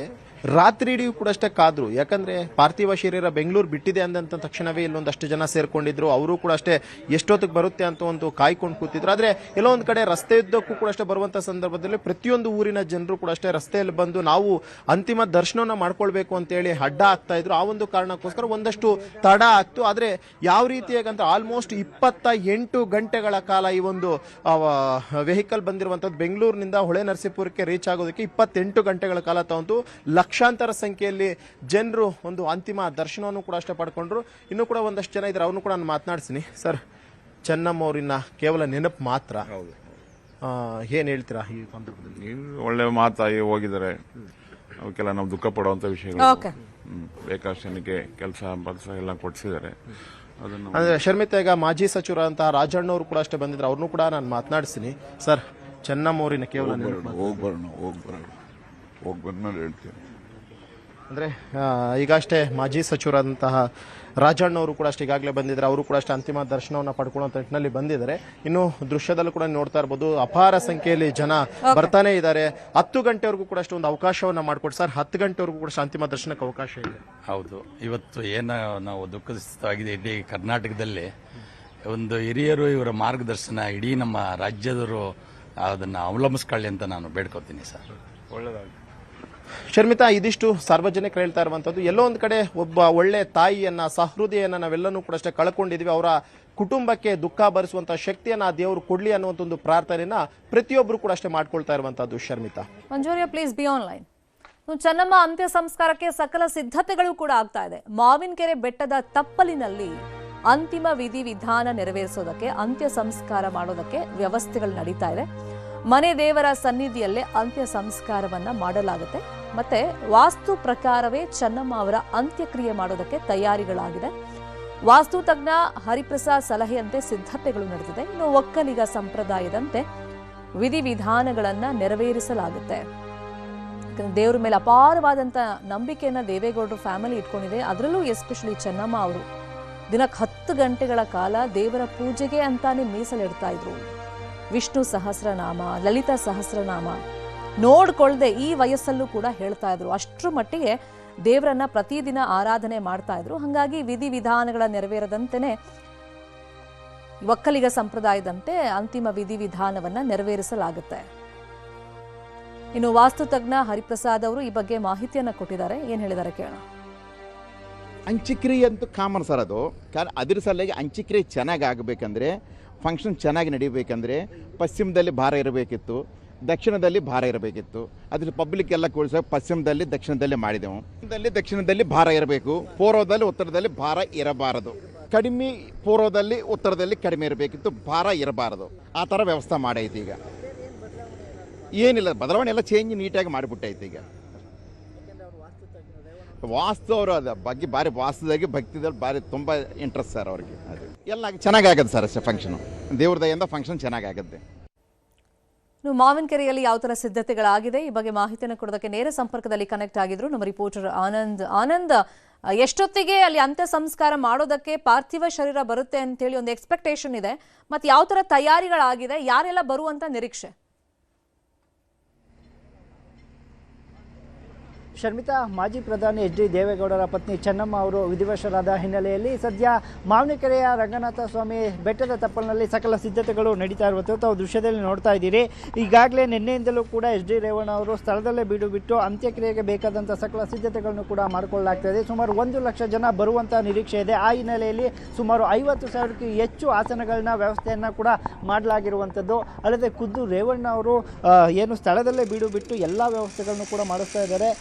ರಾತ್ರಿ ಇಡೀ ಕೂಡ ಅಷ್ಟೇ ಕಾದ್ರು. ಯಾಕಂದ್ರೆ ಪಾರ್ಥಿವ ಶರೀರ ಬೆಂಗಳೂರು ಬಿಟ್ಟಿದೆ ಅಂದಂತ ತಕ್ಷಣವೇ ಇಲ್ಲೊಂದಷ್ಟು ಜನ ಸೇರ್ಕೊಂಡಿದ್ರು. ಅವರು ಕೂಡ ಅಷ್ಟೇ ಎಷ್ಟೊತ್ತಿಗೆ ಬರುತ್ತೆ ಅಂತ ಒಂದು ಕಾಯ್ಕೊಂಡು ಕೂತಿದ್ರು. ಆದ್ರೆ ಎಲ್ಲೋ ಒಂದ್ ಕಡೆ ರಸ್ತೆ ಉದ್ದಕ್ಕೂ ಕೂಡ ಅಷ್ಟೇ ಬರುವಂತ ಸಂದರ್ಭದಲ್ಲಿ ಪ್ರತಿಯೊಂದು ಊರಿನ ಜನರು ಕೂಡ ಅಷ್ಟೇ ರಸ್ತೆಯಲ್ಲಿ ಬಂದು ನಾವು ಅಂತಿಮ ದರ್ಶನವನ್ನ ಮಾಡ್ಕೊಳ್ಬೇಕು ಅಂತ ಹೇಳಿ ಅಡ್ಡ ಆಗ್ತಾ ಇದ್ರು. ಆ ಒಂದು ಕಾರಣಕ್ಕೋಸ್ಕರ ಒಂದಷ್ಟು ತಡ ಆಗ್ತು. ಆದ್ರೆ ಯಾವ ರೀತಿಯಾಗಿ ಅಂತ ಆಲ್ಮೋಸ್ಟ್ 28 ಗಂಟೆಗಳ ಕಾಲ ಈ ಒಂದು ವೆಹಿಕಲ್ ಬಂದಿರುವಂತದ್ದು ಬೆಂಗಳೂರಿನಿಂದ ಹೊಳೆನರಸೀಪುರಕ್ಕೆ ರೀಚ್ ಆಗೋದಕ್ಕೆ 28 ಗಂಟೆಗಳ ಕಾಲ ತಗೊಂಡು ಲಕ್ಷಾಂತರ ಸಂಖ್ಯೆಯಲ್ಲಿ ಜನರು ಒಂದು ಅಂತಿಮ ದರ್ಶನವನ್ನು ಕೂಡ ಅಷ್ಟೇ ಪಡ್ಕೊಂಡ್ರು. ಇನ್ನೂ ಕೂಡ ಒಂದಷ್ಟು ಜನ ಇದ್ದಾರೆ, ಅವ್ರನ್ನು ಕೂಡ ನಾನು ಮಾತನಾಡ್ತೀನಿ. ಸರ್, ಚೆನ್ನಮ್ಮ ಅವರಿನ ಕೇವಲ ನೆನಪು ಮಾತ್ರ, ಏನ್ ಹೇಳ್ತೀರಾ ಈ ಸಂದರ್ಭದಲ್ಲಿ? ಒಳ್ಳೆ ಮಾತಾಗಿ ಹೋಗಿದ್ದಾರೆ. ಅವಕ್ಕೆಲ್ಲ ನಾವು ದುಃಖ ಪಡುವಂತ ವಿಷಯಗಳು. ಬೇಕಾದಷ್ಟು ಜನಕ್ಕೆ ಕೆಲಸ ಎಲ್ಲ ಕೊಡಿಸಿದ್ದಾರೆ. ಅದನ್ನು ಅಂದ್ರೆ ಶರ್ಮಿತಾ, ಈಗ ಮಾಜಿ ಸಚಿವರಂತಹ ರಾಜಣ್ಣ ಅವರು ಕೂಡ ಅಷ್ಟೇ ಬಂದಿದ್ರು, ಅವ್ರನ್ನೂ ಕೂಡ ನಾನು ಮಾತನಾಡಿಸ್ತೀನಿ. ಸರ್, ಚೆನ್ನಮ್ಮೋರಿನ ಕೇವಲ ಹೋಗಿ ಬಂದ್ಮೇಲೆ ಹೇಳ್ತೀನಿ. ಅಂದ್ರೆ ಈಗ ಅಷ್ಟೇ ಮಾಜಿ ಸಚಿವರಾದಂತಹ ರಾಜಣ್ಣ ಅವರು ಕೂಡ ಅಷ್ಟೇ ಈಗಾಗಲೇ ಬಂದಿದ್ದಾರೆ. ಅವರು ಕೂಡ ಅಷ್ಟೇ ಅಂತಿಮ ದರ್ಶನವನ್ನು ಪಡ್ಕೊಳ್ಳುವಂತ ನಿಟ್ಟಿನಲ್ಲಿ ಬಂದಿದ್ದಾರೆ. ಇನ್ನು ದೃಶ್ಯದಲ್ಲೂ ಕೂಡ ನೋಡ್ತಾ ಇರಬಹುದು, ಅಪಾರ ಸಂಖ್ಯೆಯಲ್ಲಿ ಜನ ಬರ್ತಾನೆ ಇದ್ದಾರೆ. 10 ಗಂಟೆವರೆಗೂ ಕೂಡ ಅಷ್ಟು ಒಂದು ಅವಕಾಶವನ್ನ ಮಾಡಿಕೊಟ್ಟು ಸರ್, 10 ಗಂಟೆವರೆಗೂ ಕೂಡ ಅಂತಿಮ ದರ್ಶನಕ್ಕೆ ಅವಕಾಶ ಇದೆ. ಹೌದು, ಇವತ್ತು ಏನು ನಾವು ದುಃಖಿತವಾಗಿದೆ, ಇಡೀ ಕರ್ನಾಟಕದಲ್ಲಿ ಒಂದು ಹಿರಿಯರು ಇವರ ಮಾರ್ಗದರ್ಶನ ಇಡೀ ನಮ್ಮ ರಾಜ್ಯದವರು ಅದನ್ನು ಅವಲಂಬಿಸ್ಕೊಳ್ಳಿ ಅಂತ ನಾನು ಬೇಡ್ಕೊತೀನಿ ಸರ್. ಒಳ್ಳೆಯದಾಗಿ. ಶರ್ಮಿತಾ, ಇದಿಷ್ಟು ಸಾರ್ವಜನಿಕರು ಹೇಳ್ತಾ ಇರುವಂತದ್ದು. ಎಲ್ಲೋ ಒಂದು ಕಡೆ ಒಬ್ಬ ಒಳ್ಳೆ ತಾಯಿಯನ್ನ, ಸಹೃದಯನ್ನ ನಾವೆಲ್ಲನೂ ಕೂಡ ಅಷ್ಟೇ ಕಳ್ಕೊಂಡಿದ್ವಿ. ಅವರ ಕುಟುಂಬಕ್ಕೆ ದುಃಖ ಭರಿಸುವಂತಹ ಶಕ್ತಿಯನ್ನ ಆ ದೇವರು ಕೊಡ್ಲಿ ಅನ್ನುವಂಥ ಒಂದು ಪ್ರಾರ್ಥನೆಯನ್ನ ಪ್ರತಿಯೊಬ್ಬರು ಕೂಡ ಅಷ್ಟೇ ಮಾಡ್ಕೊಳ್ತಾ ಇರುವಂತದ್ದು. ಶರ್ಮಿತಾ. ಮಂಜೂರಿಯಾ, ಪ್ಲೀಸ್ ಬಿ ಆನ್ಲೈನ್. ಚೆನ್ನಮ್ಮ ಅಂತ್ಯ ಸಂಸ್ಕಾರಕ್ಕೆ ಸಕಲ ಸಿದ್ಧತೆಗಳು ಕೂಡ ಆಗ್ತಾ ಇದೆ. ಮಾವಿನಕೆರೆ ಬೆಟ್ಟದ ತಪ್ಪಲಿನಲ್ಲಿ ಅಂತಿಮ ವಿಧಿವಿಧಾನ ನೆರವೇರಿಸೋದಕ್ಕೆ, ಅಂತ್ಯ ಸಂಸ್ಕಾರ ಮಾಡೋದಕ್ಕೆ ವ್ಯವಸ್ಥೆಗಳು ನಡೀತಾ ಇದೆ. ಮನೆ ದೇವರ ಸನ್ನಿಧಿಯಲ್ಲೇ ಅಂತ್ಯ ಸಂಸ್ಕಾರವನ್ನ ಮಾಡಲಾಗುತ್ತೆ. ಮತ್ತೆ ವಾಸ್ತು ಪ್ರಕಾರವೇ ಚೆನ್ನಮ್ಮ ಅವರ ಅಂತ್ಯಕ್ರಿಯೆ ಮಾಡೋದಕ್ಕೆ ತಯಾರಿಗಳಾಗಿದೆ. ವಾಸ್ತು ತಜ್ಞ ಹರಿಪ್ರಸಾದ್ ಸಲಹೆಯಂತೆ ಸಿದ್ಧತೆಗಳು ನಡೆದಿದೆ. ಇನ್ನು ಒಕ್ಕಲಿಗ ಸಂಪ್ರದಾಯದಂತೆ ವಿಧಿವಿಧಾನಗಳನ್ನ ನೆರವೇರಿಸಲಾಗುತ್ತೆ. ದೇವರ ಮೇಲೆ ಅಪಾರವಾದಂತ ನಂಬಿಕೆಯನ್ನ ದೇವೇಗೌಡರು ಫ್ಯಾಮಿಲಿ ಇಟ್ಕೊಂಡಿದೆ. ಅದರಲ್ಲೂ ಎಸ್ಪೆಷಲಿ ಚೆನ್ನಮ್ಮ ಅವರು ದಿನಕ್ಕೆ 10 ಗಂಟೆಗಳ ಕಾಲ ದೇವರ ಪೂಜೆಗೆ ಅಂತಾನೆ ಮೀಸಲಿಡ್ತಾ ಇದ್ರು. ವಿಷ್ಣು ಸಹಸ್ರನಾಮ, ಲಲಿತಾ ಸಹಸ್ರನಾಮ ನೋಡ್ಕೊಳ್ದೆ ಈ ವಯಸ್ಸಲ್ಲೂ ಕೂಡ ಹೇಳ್ತಾ ಇದ್ರು. ಅಷ್ಟರ ಮಟ್ಟಿಗೆ ದೇವರನ್ನ ಪ್ರತಿದಿನ ಆರಾಧನೆ ಮಾಡ್ತಾ ಇದ್ರು. ಹಾಗಾಗಿ ವಿಧಿವಿಧಾನಗಳ ನೆರವೇರದಂತೆಯೇ ಒಕ್ಕಲಿಗ ಸಂಪ್ರದಾಯದಂತೆ ಅಂತಿಮ ವಿಧಿವಿಧಾನವನ್ನ ನೆರವೇರಿಸಲಾಗುತ್ತೆ. ಇನ್ನು ವಾಸ್ತು ತಜ್ಞ ಹರಿಪ್ರಸಾದ್ ಅವರು ಈ ಬಗ್ಗೆ ಮಾಹಿತಿಯನ್ನ ಕೊಟ್ಟಿದ್ದಾರೆ. ಏನ್ ಹೇಳಿದ್ದಾರೆ ಕೇಳೋಣ. ಅಂತ್ಯಕ್ರಿಯೆ ಅಂತೂ ಕಾಮನ್ ಸರ್, ಅದು ಅದ್ರ ಸಲುವಾಗಿ ಅಂತ್ಯಕ್ರಿಯೆ ಚೆನ್ನಾಗಿ ಆಗಬೇಕಂದ್ರೆ, ಫಂಕ್ಷನ್ ಚೆನ್ನಾಗಿ ನಡೀಬೇಕಂದ್ರೆ ಪಶ್ಚಿಮದಲ್ಲಿ ಭಾರ ಇರಬೇಕಿತ್ತು, ದಕ್ಷಿಣದಲ್ಲಿ ಭಾರ ಇರಬೇಕಿತ್ತು. ಅದ್ರ ಪಬ್ಲಿಕ್ ಎಲ್ಲ ಕೂಡಿಸ ಪಶ್ಚಿಮದಲ್ಲಿ ದಕ್ಷಿಣದಲ್ಲಿ ಮಾಡಿದೆವು. ದಕ್ಷಿಣದಲ್ಲಿ ಭಾರ ಇರಬೇಕು, ಪೂರ್ವದಲ್ಲಿ ಉತ್ತರದಲ್ಲಿ ಭಾರ ಇರಬಾರದು. ಕಡಿಮೆ ಪೂರ್ವದಲ್ಲಿ ಉತ್ತರದಲ್ಲಿ ಕಡಿಮೆ ಇರಬೇಕಿತ್ತು, ಭಾರ ಇರಬಾರದು. ಆ ಥರ ವ್ಯವಸ್ಥೆ ಮಾಡೈತಿ. ಈಗ ಏನಿಲ್ಲ, ಬದಲಾವಣೆ ಎಲ್ಲ ಚೇಂಜ್ ನೀಟಾಗಿ ಮಾಡಿಬಿಟ್ಟೈತಿ. ಈಗ ವಾಸ್ತು ಅವರು ಅದ ಬಗ್ಗೆ ಭಾರಿ ವಾಸ್ತುದಾಗಿ ಭಕ್ತಿದಲ್ಲಿ ಭಾರಿ ತುಂಬ ಇಂಟ್ರೆಸ್ಟ್ ಸರ್ ಅವ್ರಿಗೆ. ಅದು ಎಲ್ಲ ಚೆನ್ನಾಗಿ ಆಗತ್ತೆ ಸರ್ ಅಷ್ಟೇ. ಫಂಕ್ಷನು ದೇವ್ರ ದಯಿಂದ ಫಂಕ್ಷನ್ ಚೆನ್ನಾಗಿ ಆಗುತ್ತೆ. ಮಾವಿನಕೆರೆಯಲ್ಲಿ ಯಾವ ತರ ಸಿದ್ಧತೆಗಳಾಗಿದೆ ಈ ಬಗ್ಗೆ ಮಾಹಿತಿಯನ್ನು ಕೊಡೋದಕ್ಕೆ ನೇರ ಸಂಪರ್ಕದಲ್ಲಿ ಕನೆಕ್ಟ್ ಆಗಿದ್ರು ನಮ್ಮ ರಿಪೋರ್ಟರ್ ಆನಂದ್. ಎಷ್ಟೊತ್ತಿಗೆ ಅಲ್ಲಿ ಅಂತ್ಯ ಸಂಸ್ಕಾರ ಮಾಡೋದಕ್ಕೆ ಪಾರ್ಥಿವ ಶರೀರ ಬರುತ್ತೆ ಅಂತ ಹೇಳಿ ಒಂದು ಎಕ್ಸ್ಪೆಕ್ಟೇಷನ್ ಇದೆ, ಮತ್ತೆ ಯಾವ ತರ ತಯಾರಿಗಳಾಗಿದೆ, ಯಾರೆಲ್ಲ ಬರುವಂತ ನಿರೀಕ್ಷೆ? ಶರ್ಮಿತಾ, ಮಾಜಿ ಪ್ರಧಾನಿ ಎಚ್ ಡಿ ದೇವೇಗೌಡರ ಪತ್ನಿ ಚೆನ್ನಮ್ಮ ಅವರು ವಿಧಿವಶರಾದ ಹಿನ್ನೆಲೆಯಲ್ಲಿ ಸದ್ಯ ಮಾವಿನಕೆರೆಯ ರಂಗನಾಥ ಸ್ವಾಮಿ ಬೆಟ್ಟದ ತಪ್ಪಲಿನಲ್ಲಿ ಸಕಲ ಸಿದ್ಧತೆಗಳು ನಡೀತಾ ಇರುವಂಥದ್ದು ತಾವು ದೃಶ್ಯದಲ್ಲಿ ನೋಡ್ತಾ ಇದ್ದೀರಿ. ಈಗಾಗಲೇ ನಿನ್ನೆಯಿಂದಲೂ ಕೂಡ ಎಚ್ ಡಿ ರೇವಣ್ಣ ಅವರು ಸ್ಥಳದಲ್ಲೇ ಬೀಡು ಬಿಟ್ಟು ಅಂತ್ಯಕ್ರಿಯೆಗೆ ಬೇಕಾದಂಥ ಸಕಲ ಸಿದ್ಧತೆಗಳನ್ನು ಕೂಡ ಮಾಡಿಕೊಳ್ಳಲಾಗ್ತಾ ಇದೆ. ಸುಮಾರು 1 ಲಕ್ಷ ಜನ ಬರುವಂಥ ನಿರೀಕ್ಷೆ ಇದೆ. ಆ ಹಿನ್ನೆಲೆಯಲ್ಲಿ ಸುಮಾರು 50,000ಕ್ಕೂ ಹೆಚ್ಚು ಆಸನಗಳನ್ನ ವ್ಯವಸ್ಥೆಯನ್ನು ಕೂಡ ಮಾಡಲಾಗಿರುವಂಥದ್ದು. ಅಲ್ಲದೆ ಖುದ್ದು ರೇವಣ್ಣ ಅವರು ಏನು ಸ್ಥಳದಲ್ಲೇ ಬೀಡು ಬಿಟ್ಟು ಎಲ್ಲ ವ್ಯವಸ್ಥೆಗಳನ್ನು ಕೂಡ ಮಾಡಿಸ್ತಾ ಇದ್ದಾರೆ.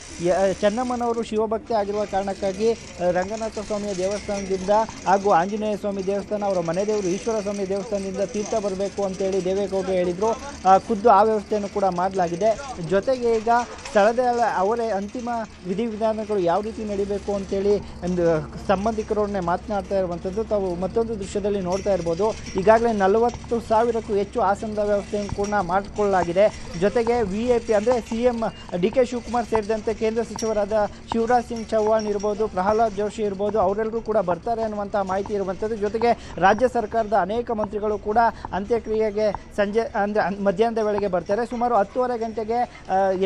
ಚೆನ್ನಮ್ಮನವರು ಶಿವಭಕ್ತಿ ಆಗಿರುವ ಕಾರಣಕ್ಕಾಗಿ ರಂಗನಾಥ ಸ್ವಾಮಿಯ ದೇವಸ್ಥಾನದಿಂದ ಹಾಗೂ ಆಂಜನೇಯ ಸ್ವಾಮಿ ದೇವಸ್ಥಾನ, ಅವರ ಮನೆ ದೇವರು ಈಶ್ವರ ಸ್ವಾಮಿ ದೇವಸ್ಥಾನದಿಂದ ತೀರ್ಥ ಬರಬೇಕು ಅಂತೇಳಿ ದೇವೇಗೌಡರು ಹೇಳಿದರು. ಖುದ್ದು ಆ ವ್ಯವಸ್ಥೆಯನ್ನು ಕೂಡ ಮಾಡಲಾಗಿದೆ. ಜೊತೆಗೆ ಈಗ ಸ್ಥಳದ ಅವರೇ ಅಂತಿಮ ವಿಧಿವಿಧಾನಗಳು ಯಾವ ರೀತಿ ನಡೀಬೇಕು ಅಂತೇಳಿ ಒಂದು ಸಂಬಂಧಿಕರೊಡನೆ ಮಾತನಾಡ್ತಾ ಇರುವಂಥದ್ದು ತಾವು ಮತ್ತೊಂದು ದೃಶ್ಯದಲ್ಲಿ ನೋಡ್ತಾ ಇರ್ಬೋದು. ಈಗಾಗಲೇ 40,000ಕ್ಕೂ ಹೆಚ್ಚು ಆಸನದ ವ್ಯವಸ್ಥೆಯನ್ನು ಕೂಡ ಮಾಡಿಕೊಳ್ಳಲಾಗಿದೆ. ಜೊತೆಗೆ VIP ಅಂದರೆ CM DK ಶಿವಕುಮಾರ್ ಸೇರಿದಂತೆ ಕೇಂದ್ರ ಸಚಿವರಾದ ಶಿವರಾಜ್ ಸಿಂಗ್ ಚೌಹಾಣ್ ಇರ್ಬೋದು, ಪ್ರಹ್ಲಾದ್ ಜೋಶಿ ಇರ್ಬೋದು, ಅವರೆಲ್ಲರೂ ಕೂಡ ಬರ್ತಾರೆ ಅನ್ನುವಂಥ ಮಾಹಿತಿ ಇರುವಂಥದ್ದು. ಜೊತೆಗೆ ರಾಜ್ಯ ಸರ್ಕಾರದ ಅನೇಕ ಮಂತ್ರಿಗಳು ಕೂಡ ಅಂತ್ಯಕ್ರಿಯೆಗೆ ಸಂಜೆ ಅಂದರೆ ಮಧ್ಯಾಹ್ನದ ವೇಳೆಗೆ ಬರ್ತಾರೆ. ಸುಮಾರು 10:30 ಗಂಟೆಗೆ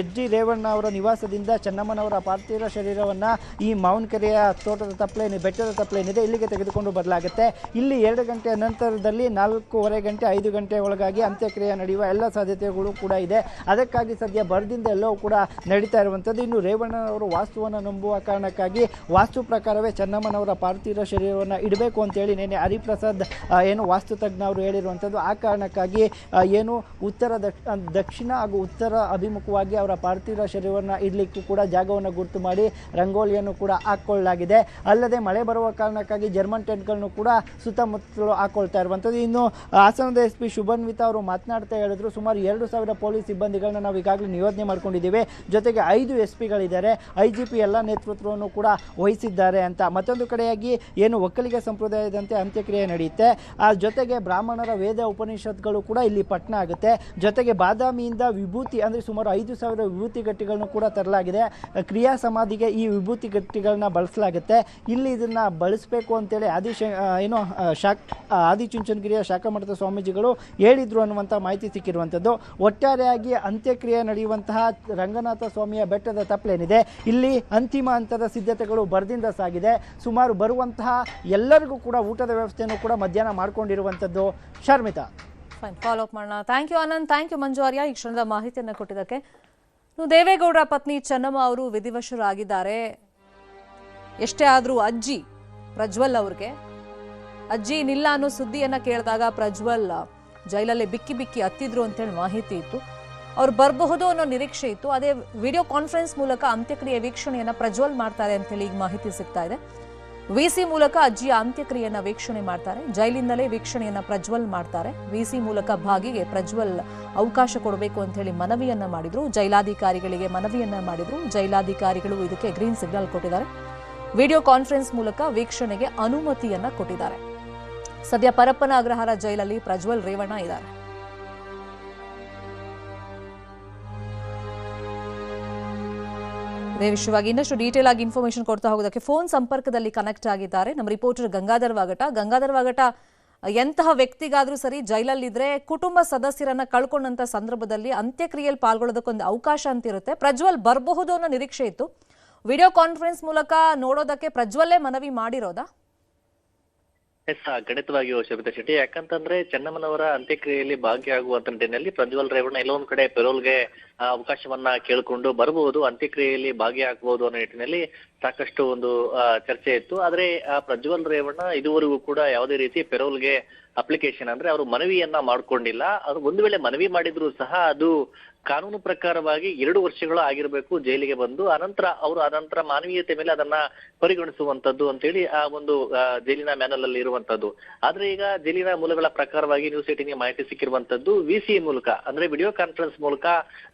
ಎಚ್ ಡಿ ರೇವಣ್ಣ ಅವರ ನಿವಾಸದಿಂದ ಚೆನ್ನಮ್ಮನವರ ಪಾರ್ಥಿವ ಶರೀರವನ್ನು ಈ ಮಾವಿನಕೆರೆಯ ತೋಟದ ತಪ್ಪಲೇನು, ಬೆಟ್ಟದ ತಪ್ಪಲೇನಿದೆ ಇಲ್ಲಿಗೆ ತೆಗೆದುಕೊಂಡು ಬರಲಾಗುತ್ತೆ. ಇಲ್ಲಿ 2 ಗಂಟೆಯ ನಂತರದಲ್ಲಿ 4:15 ಗಂಟೆ 5 ಗಂಟೆ ಒಳಗಾಗಿ ಅಂತ್ಯಕ್ರಿಯೆ ನಡೆಯುವ ಎಲ್ಲ ಸಾಧ್ಯತೆಗಳು ಕೂಡ ಇದೆ. ಅದಕ್ಕಾಗಿ ಸದ್ಯ ಬರದಿಂದ ಎಲ್ಲವೂ ಕೂಡ ನಡೀತಾ ಇರುವಂಥದ್ದು. ಇನ್ನು ರೇವಣ್ಣನವರು ವಾಸ್ತುವನ್ನು ನಂಬುವ ಕಾರಣಕ್ಕಾಗಿ ವಾಸ್ತು ಪ್ರಕಾರವೇ ಚೆನ್ನಮ್ಮನವರ ಪಾರ್ಥಿವ ಶರೀರವನ್ನು ಇಡಬೇಕು ಅಂತೇಳಿ ನೆನೆ ಹರಿಪ್ರಸಾದ್ ಏನು ವಾಸ್ತು ತಜ್ಞ ಅವರು ಹೇಳಿರುವಂಥದ್ದು. ಆ ಕಾರಣಕ್ಕಾಗಿ ಏನು ದಕ್ಷಿಣ ಹಾಗೂ ಉತ್ತರ ಅಭಿಮುಖವಾಗಿ ಅವರ ಪಾರ್ಥಿವ ಶರೀರವನ್ನು ಇಡಲಿಕ್ಕೂ ಕೂಡ ಜಾಗವನ್ನು ಗುರುತು ಮಾಡಿ ರಂಗೋಲಿಯನ್ನು ಕೂಡ ಹಾಕ್ಕೊಳ್ಳಲಾಗಿದೆ. ಅಲ್ಲದೆ ಮಳೆ ಬರುವ ಕಾರಣಕ್ಕಾಗಿ ಜರ್ಮನ್ ಟೆಂಟ್ಗಳನ್ನು ಕೂಡ ಸುತ್ತಮುತ್ತಲು ಹಾಕೊಳ್ತಾ ಇರುವಂಥದ್ದು. ಇನ್ನು ಹಾಸನದ SP ಶುಭನ್ವಿತಾ ಅವರು ಮಾತನಾಡ್ತಾ ಹೇಳಿದ್ರು, ಸುಮಾರು 2,000 ಪೊಲೀಸ್ ಸಿಬ್ಬಂದಿಗಳನ್ನ ನಾವು ಈಗಾಗಲೇ ನಿಯೋಜನೆ ಮಾಡ್ಕೊಂಡಿದ್ದೀವಿ. ಜೊತೆಗೆ 5 SPಗಳಿದ್ದಾರೆ. ಹೇಳಿದ್ದಾರೆ. IGP ಎಲ್ಲ ನೇತೃತ್ವವನ್ನು ಕೂಡ ವಹಿಸಿದ್ದಾರೆ ಅಂತ. ಮತ್ತೊಂದು ಕಡೆಯಾಗಿ ಏನು ಒಕ್ಕಲಿಗ ಸಂಪ್ರದಾಯದಂತೆ ಅಂತ್ಯಕ್ರಿಯೆ ನಡೆಯುತ್ತೆ, ಆ ಜೊತೆಗೆ ಬ್ರಾಹ್ಮಣರ ವೇದ ಉಪನಿಷತ್ಗಳು ಕೂಡ ಇಲ್ಲಿ ಪಠಣ ಆಗುತ್ತೆ. ಜೊತೆಗೆ ಬಾದಾಮಿಯಿಂದ ವಿಭೂತಿ ಅಂದರೆ ಸುಮಾರು 5,000 ವಿಭೂತಿ ಗಟ್ಟಿಗಳನ್ನು ಕೂಡ ತರಲಾಗಿದೆ. ಕ್ರಿಯಾ ಸಮಾಧಿಗೆ ಈ ವಿಭೂತಿ ಗಟ್ಟಿಗಳನ್ನ ಬಳಸಲಾಗುತ್ತೆ. ಇಲ್ಲಿ ಇದನ್ನು ಬಳಸಬೇಕು ಅಂತೇಳಿ ಆದಿಚುಂಚನಗಿರಿಯ ಶಾಖಾಮಠದ ಸ್ವಾಮೀಜಿಗಳು ಹೇಳಿದ್ರು ಅನ್ನುವಂಥ ಮಾಹಿತಿ ಸಿಕ್ಕಿರುವಂಥದ್ದು. ಒಟ್ಟಾರೆಯಾಗಿ ಅಂತ್ಯಕ್ರಿಯೆ ನಡೆಯುವಂತಹ ರಂಗನಾಥ ಸ್ವಾಮಿಯ ಬೆಟ್ಟದ ತಪ್ಪಲೇನಿದೆ, ಇಲ್ಲಿ ಅಂತಿಮ ಹಂತದ ಸಿದ್ಧತೆಗಳು ಭರದಿಂದ ಸಾಗಿದೆ. ಸುಮಾರು ಬರುವಂತಹ ಎಲ್ಲರಿಗೂ ಕೂಡ ಊಟದ ವ್ಯವಸ್ಥೆಯನ್ನು ಕೂಡ ಮಧ್ಯಾಹ್ನ ಮಾಡಿಕೊಂಡಿರುವಂಥದ್ದು. ಶರ್ಮಿತಾ, ಫೈನ್, ಫಾಲೋ ಅಪ್ ಮಾಡೋಣ. Thank you Anand, thank you Manju Arya ಈ ಕ್ಷಣದ ಮಾಹಿತಿಯನ್ನು ಕೊಟ್ಟಿದ್ದಕ್ಕೆ. ದೇವೇಗೌಡರ ಪತ್ನಿ ಚೆನ್ನಮ್ಮ ಅವರು ವಿಧಿವಶರಾಗಿದ್ದಾರೆ. ಎಷ್ಟೇ ಆದರೂ ಅಜ್ಜಿ ಪ್ರಜ್ವಲ್ ಅವ್ರಿಗೆ ಅಜ್ಜಿ ನಿಲ್ಲ ಅನ್ನೋ ಸುದ್ದಿಯನ್ನ ಕೇಳಿದಾಗ ಪ್ರಜ್ವಲ್ ಜೈಲಲ್ಲಿ ಬಿಕ್ಕಿ ಬಿಕ್ಕಿ ಹತ್ತಿದ್ರು ಅಂತೇಳಿ ಮಾಹಿತಿ ಇತ್ತು. ಅವ್ರು ಬರಬಹುದು ಅನ್ನೋ ನಿರೀಕ್ಷೆ ಇತ್ತು. ಅದೇ ವಿಡಿಯೋ ಕಾನ್ಫರೆನ್ಸ್ ಮೂಲಕ ಅಂತ್ಯಕ್ರಿಯೆ ವೀಕ್ಷಣೆಯನ್ನ ಪ್ರಜ್ವಲ್ ಮಾಡ್ತಾರೆ ಅಂತೇಳಿ ಈಗ ಮಾಹಿತಿ ಸಿಗ್ತಾ ಇದೆ. VC ಮೂಲಕ ಅಜ್ಜಿಯ ಅಂತ್ಯಕ್ರಿಯೆಯನ್ನ ವೀಕ್ಷಣೆ ಮಾಡ್ತಾರೆ. ಜೈಲಿಂದಲೇ ವೀಕ್ಷಣೆಯನ್ನ ಪ್ರಜ್ವಲ್ ಮಾಡ್ತಾರೆ. VC ಮೂಲಕ ಭಾಗಿಗೆ ಪ್ರಜ್ವಲ್ ಅವಕಾಶ ಕೊಡಬೇಕು ಅಂತ ಹೇಳಿ ಮನವಿಯನ್ನ ಮಾಡಿದ್ರು. ಜೈಲಾಧಿಕಾರಿಗಳಿಗೆ ಮನವಿಯನ್ನ ಮಾಡಿದ್ರು. ಜೈಲಾಧಿಕಾರಿಗಳು ಇದಕ್ಕೆ ಗ್ರೀನ್ ಸಿಗ್ನಲ್ ಕೊಟ್ಟಿದ್ದಾರೆ. ವಿಡಿಯೋ ಕಾನ್ಫರೆನ್ಸ್ ಮೂಲಕ ವೀಕ್ಷಣೆಗೆ ಅನುಮತಿಯನ್ನ ಕೊಟ್ಟಿದ್ದಾರೆ. ಸದ್ಯ ಪರಪ್ಪನ ಅಗ್ರಹಾರ ಜೈಲಲ್ಲಿ ಪ್ರಜ್ವಲ್ ರೇವಣ್ಣ ಇದ್ದಾರೆ. ಇದೇ ವಿಷಯವಾಗಿ ಇನ್ನಷ್ಟು ಡೀಟೇಲ್ ಆಗಿ ಇನ್ಫಾರ್ಮೇಶನ್ ಕೊಡ್ತಾ ಹೋಗೋದಕ್ಕೆ ಫೋನ್ ಸಂಪರ್ಕದಲ್ಲಿ ಕನೆಕ್ಟ್ ಆಗಿದ್ದಾರೆ ನಮ್ಮ ರಿಪೋರ್ಟರ್ ಗಂಗಾಧರ್ ವಾಗಟ. ಎಂತಹ ವ್ಯಕ್ತಿಗಾದ್ರೂ ಸರಿ ಜೈಲಲ್ಲಿದ್ರೆ ಕುಟುಂಬ ಸದಸ್ಯರನ್ನ ಕಳ್ಕೊಂಡಂತ ಸಂದರ್ಭದಲ್ಲಿ ಅಂತ್ಯಕ್ರಿಯೆಯಲ್ಲಿ ಪಾಲ್ಗೊಳ್ಳೋದಕ್ಕೊಂದು ಅವಕಾಶ ಅಂತ ಇರುತ್ತೆ. ಪ್ರಜ್ವಲ್ ಬರಬಹುದು ಅನ್ನೋ ನಿರೀಕ್ಷೆ ಇತ್ತು. ವಿಡಿಯೋ ಕಾನ್ಫರೆನ್ಸ್ ಮೂಲಕ ನೋಡೋದಕ್ಕೆ ಪ್ರಜ್ವಲ್ಲೇ ಮನವಿ ಮಾಡಿರೋದಾ? ಖಂಡಿತವಾಗಿಯೂ ಶೋಭಿತಾ ಶೆಟ್ಟಿ, ಯಾಕಂತಂದ್ರೆ ಚೆನ್ನಮ್ಮನವರ ಅಂತ್ಯಕ್ರಿಯೆಯಲ್ಲಿ ಭಾಗಿಯಾಗುವಂತ ನಿಟ್ಟಿನಲ್ಲಿ ಪ್ರಜ್ವಲ್ ರೇವಣ್ಣ ಎಲ್ಲೊಂದ್ ಕಡೆ ಪೆರೋಲ್ಗೆ ಅವಕಾಶವನ್ನ ಕೇಳಿಕೊಂಡು ಬರಬಹುದು, ಅಂತ್ಯಕ್ರಿಯೆಯಲ್ಲಿ ಭಾಗಿಯಾಗಬಹುದು ಅನ್ನೋ ನಿಟ್ಟಿನಲ್ಲಿ ಸಾಕಷ್ಟು ಒಂದು ಚರ್ಚೆ ಇತ್ತು. ಆದ್ರೆ ಆ ಪ್ರಜ್ವಲ್ ರೇವಣ್ಣ ಇದುವರೆಗೂ ಕೂಡ ಯಾವುದೇ ರೀತಿ ಪೆರೋಲ್ಗೆ ಅಪ್ಲಿಕೇಶನ್ ಅಂದ್ರೆ ಅವರು ಮನವಿಯನ್ನ ಮಾಡ್ಕೊಂಡಿಲ್ಲ. ಅದು ಒಂದು ವೇಳೆ ಮನವಿ ಮಾಡಿದ್ರು ಸಹ ಅದು ಕಾನೂನು ಪ್ರಕಾರವಾಗಿ 2 ವರ್ಷಗಳು ಆಗಿರಬೇಕು ಜೈಲಿಗೆ ಬಂದು, ಅನಂತರ ಮಾನವೀಯತೆ ಮೇಲೆ ಅದನ್ನ ಪರಿಗಣಿಸುವಂತದ್ದು ಅಂತೇಳಿ ಆ ಒಂದು ಜೈಲಿನ ಮ್ಯಾನಲ್ ಅಲ್ಲಿ ಇರುವಂತದ್ದು. ಆದ್ರೆ ಈಗ ಜೈಲಿನ ಮೂಲಗಳ ಪ್ರಕಾರವಾಗಿ ನ್ಯೂಸ್ 18ಗೆ ಮಾಹಿತಿ ಸಿಕ್ಕಿರುವಂತದ್ದು VC ಮೂಲಕ ಅಂದ್ರೆ ವಿಡಿಯೋ ಕಾನ್ಫರೆನ್ಸ್ ಮೂಲಕ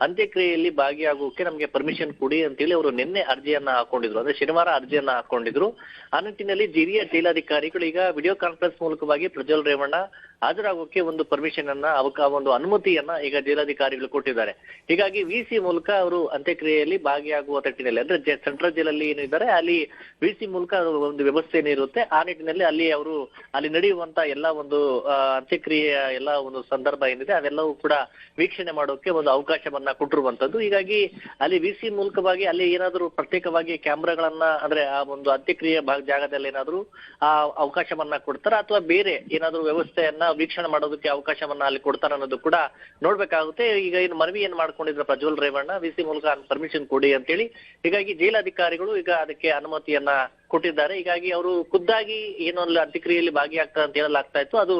ಅಂತ್ಯಕ್ರಿಯೆಯಲ್ಲಿ ಭಾಗಿಯಾಗೋಕೆ ನಮ್ಗೆ ಪರ್ಮಿಷನ್ ಕೊಡಿ ಅಂತೇಳಿ ಅವರು ನಿನ್ನೆ ಅರ್ಜಿಯನ್ನ ಹಾಕೊಂಡಿದ್ರು, ಅಂದ್ರೆ ಶನಿವಾರ ಅರ್ಜಿಯನ್ನ ಹಾಕೊಂಡಿದ್ರು. ಆ ನಿಟ್ಟಿನಲ್ಲಿ ಹಿರಿಯ ಜೈಲಾಧಿಕಾರಿಗಳು ಈಗ ವಿಡಿಯೋ ಕಾನ್ಫರೆನ್ಸ್ ಮೂಲಕವಾಗಿ ಪ್ರಜ್ವಲ್ ರೇವಣ್ಣ ಹಾಜರಾಗೋಕೆ ಒಂದು ಪರ್ಮಿಷನ್ ಅನ್ನ ಒಂದು ಅನುಮತಿಯನ್ನ ಈಗ ಜೈಲಾಧಿಕಾರಿಗಳು ಕೊಟ್ಟಿದ್ದಾರೆ. ಹೀಗಾಗಿ VC ಮೂಲಕ ಅವರು ಅಂತ್ಯಕ್ರಿಯೆಯಲ್ಲಿ ಭಾಗಿಯಾಗುವ ನಿಟ್ಟಿನಲ್ಲಿ ಅಂದ್ರೆ ಸೆಂಟ್ರಲ್ ಜೈಲಲ್ಲಿ ಏನಿದ್ದಾರೆ ಅಲ್ಲಿ VC ಮೂಲಕ ಒಂದು ವ್ಯವಸ್ಥೆ ಏನಿರುತ್ತೆ ಆ ನಿಟ್ಟಿನಲ್ಲಿ ಅಲ್ಲಿ ನಡೆಯುವಂತ ಎಲ್ಲಾ ಒಂದು ಅಂತ್ಯಕ್ರಿಯೆಯ ಎಲ್ಲಾ ಒಂದು ಸಂದರ್ಭ ಏನಿದೆ ಅದೆಲ್ಲವೂ ಕೂಡ ವೀಕ್ಷಣೆ ಮಾಡೋಕೆ ಒಂದು ಅವಕಾಶವನ್ನ ಕೊಟ್ಟಿರುವಂತದ್ದು. ಹೀಗಾಗಿ ಅಲ್ಲಿ VC ಮೂಲಕವಾಗಿ ಅಲ್ಲಿ ಏನಾದ್ರು ಪ್ರತ್ಯೇಕವಾಗಿ ಕ್ಯಾಮ್ರಾಗಳನ್ನ ಅಂದ್ರೆ ಆ ಒಂದು ಅಂತ್ಯಕ್ರಿಯೆ ಜಾಗದಲ್ಲಿ ಏನಾದ್ರು ಆ ಅವಕಾಶವನ್ನ ಕೊಡ್ತಾರ ಅಥವಾ ಬೇರೆ ಏನಾದ್ರು ವ್ಯವಸ್ಥೆಯನ್ನ ವೀಕ್ಷಣೆ ಮಾಡೋದಕ್ಕೆ ಅವಕಾಶವನ್ನ ಅಲ್ಲಿ ಕೊಡ್ತಾರ ಅನ್ನೋದು ಕೂಡ ನೋಡ್ಬೇಕಾಗುತ್ತೆ. ಈಗ ಏನು ಮನವಿ ಏನ್ ಮಾಡ್ಕೊಂಡಿದ್ರ ಪ್ರಜ್ವಲ್ ರೇವಣ್ಣ VC ಮೂಲಕ ಪರ್ಮಿಷನ್ ಕೊಡಿ ಅಂತೇಳಿ, ಹೀಗಾಗಿ ಜೈಲಾಧಿಕಾರಿಗಳು ಈಗ ಅದಕ್ಕೆ ಅನುಮತಿಯನ್ನ ಕೊಟ್ಟಿದ್ದಾರೆ. ಹೀಗಾಗಿ ಅವರು ಖುದ್ದಾಗಿ ಏನೋ ಅಂತ್ಯಕ್ರಿಯೆಯಲ್ಲಿ ಭಾಗಿಯಾಗ್ತಾರೆ ಅಂತ ಹೇಳಲಾಗ್ತಾ ಇತ್ತು, ಅದು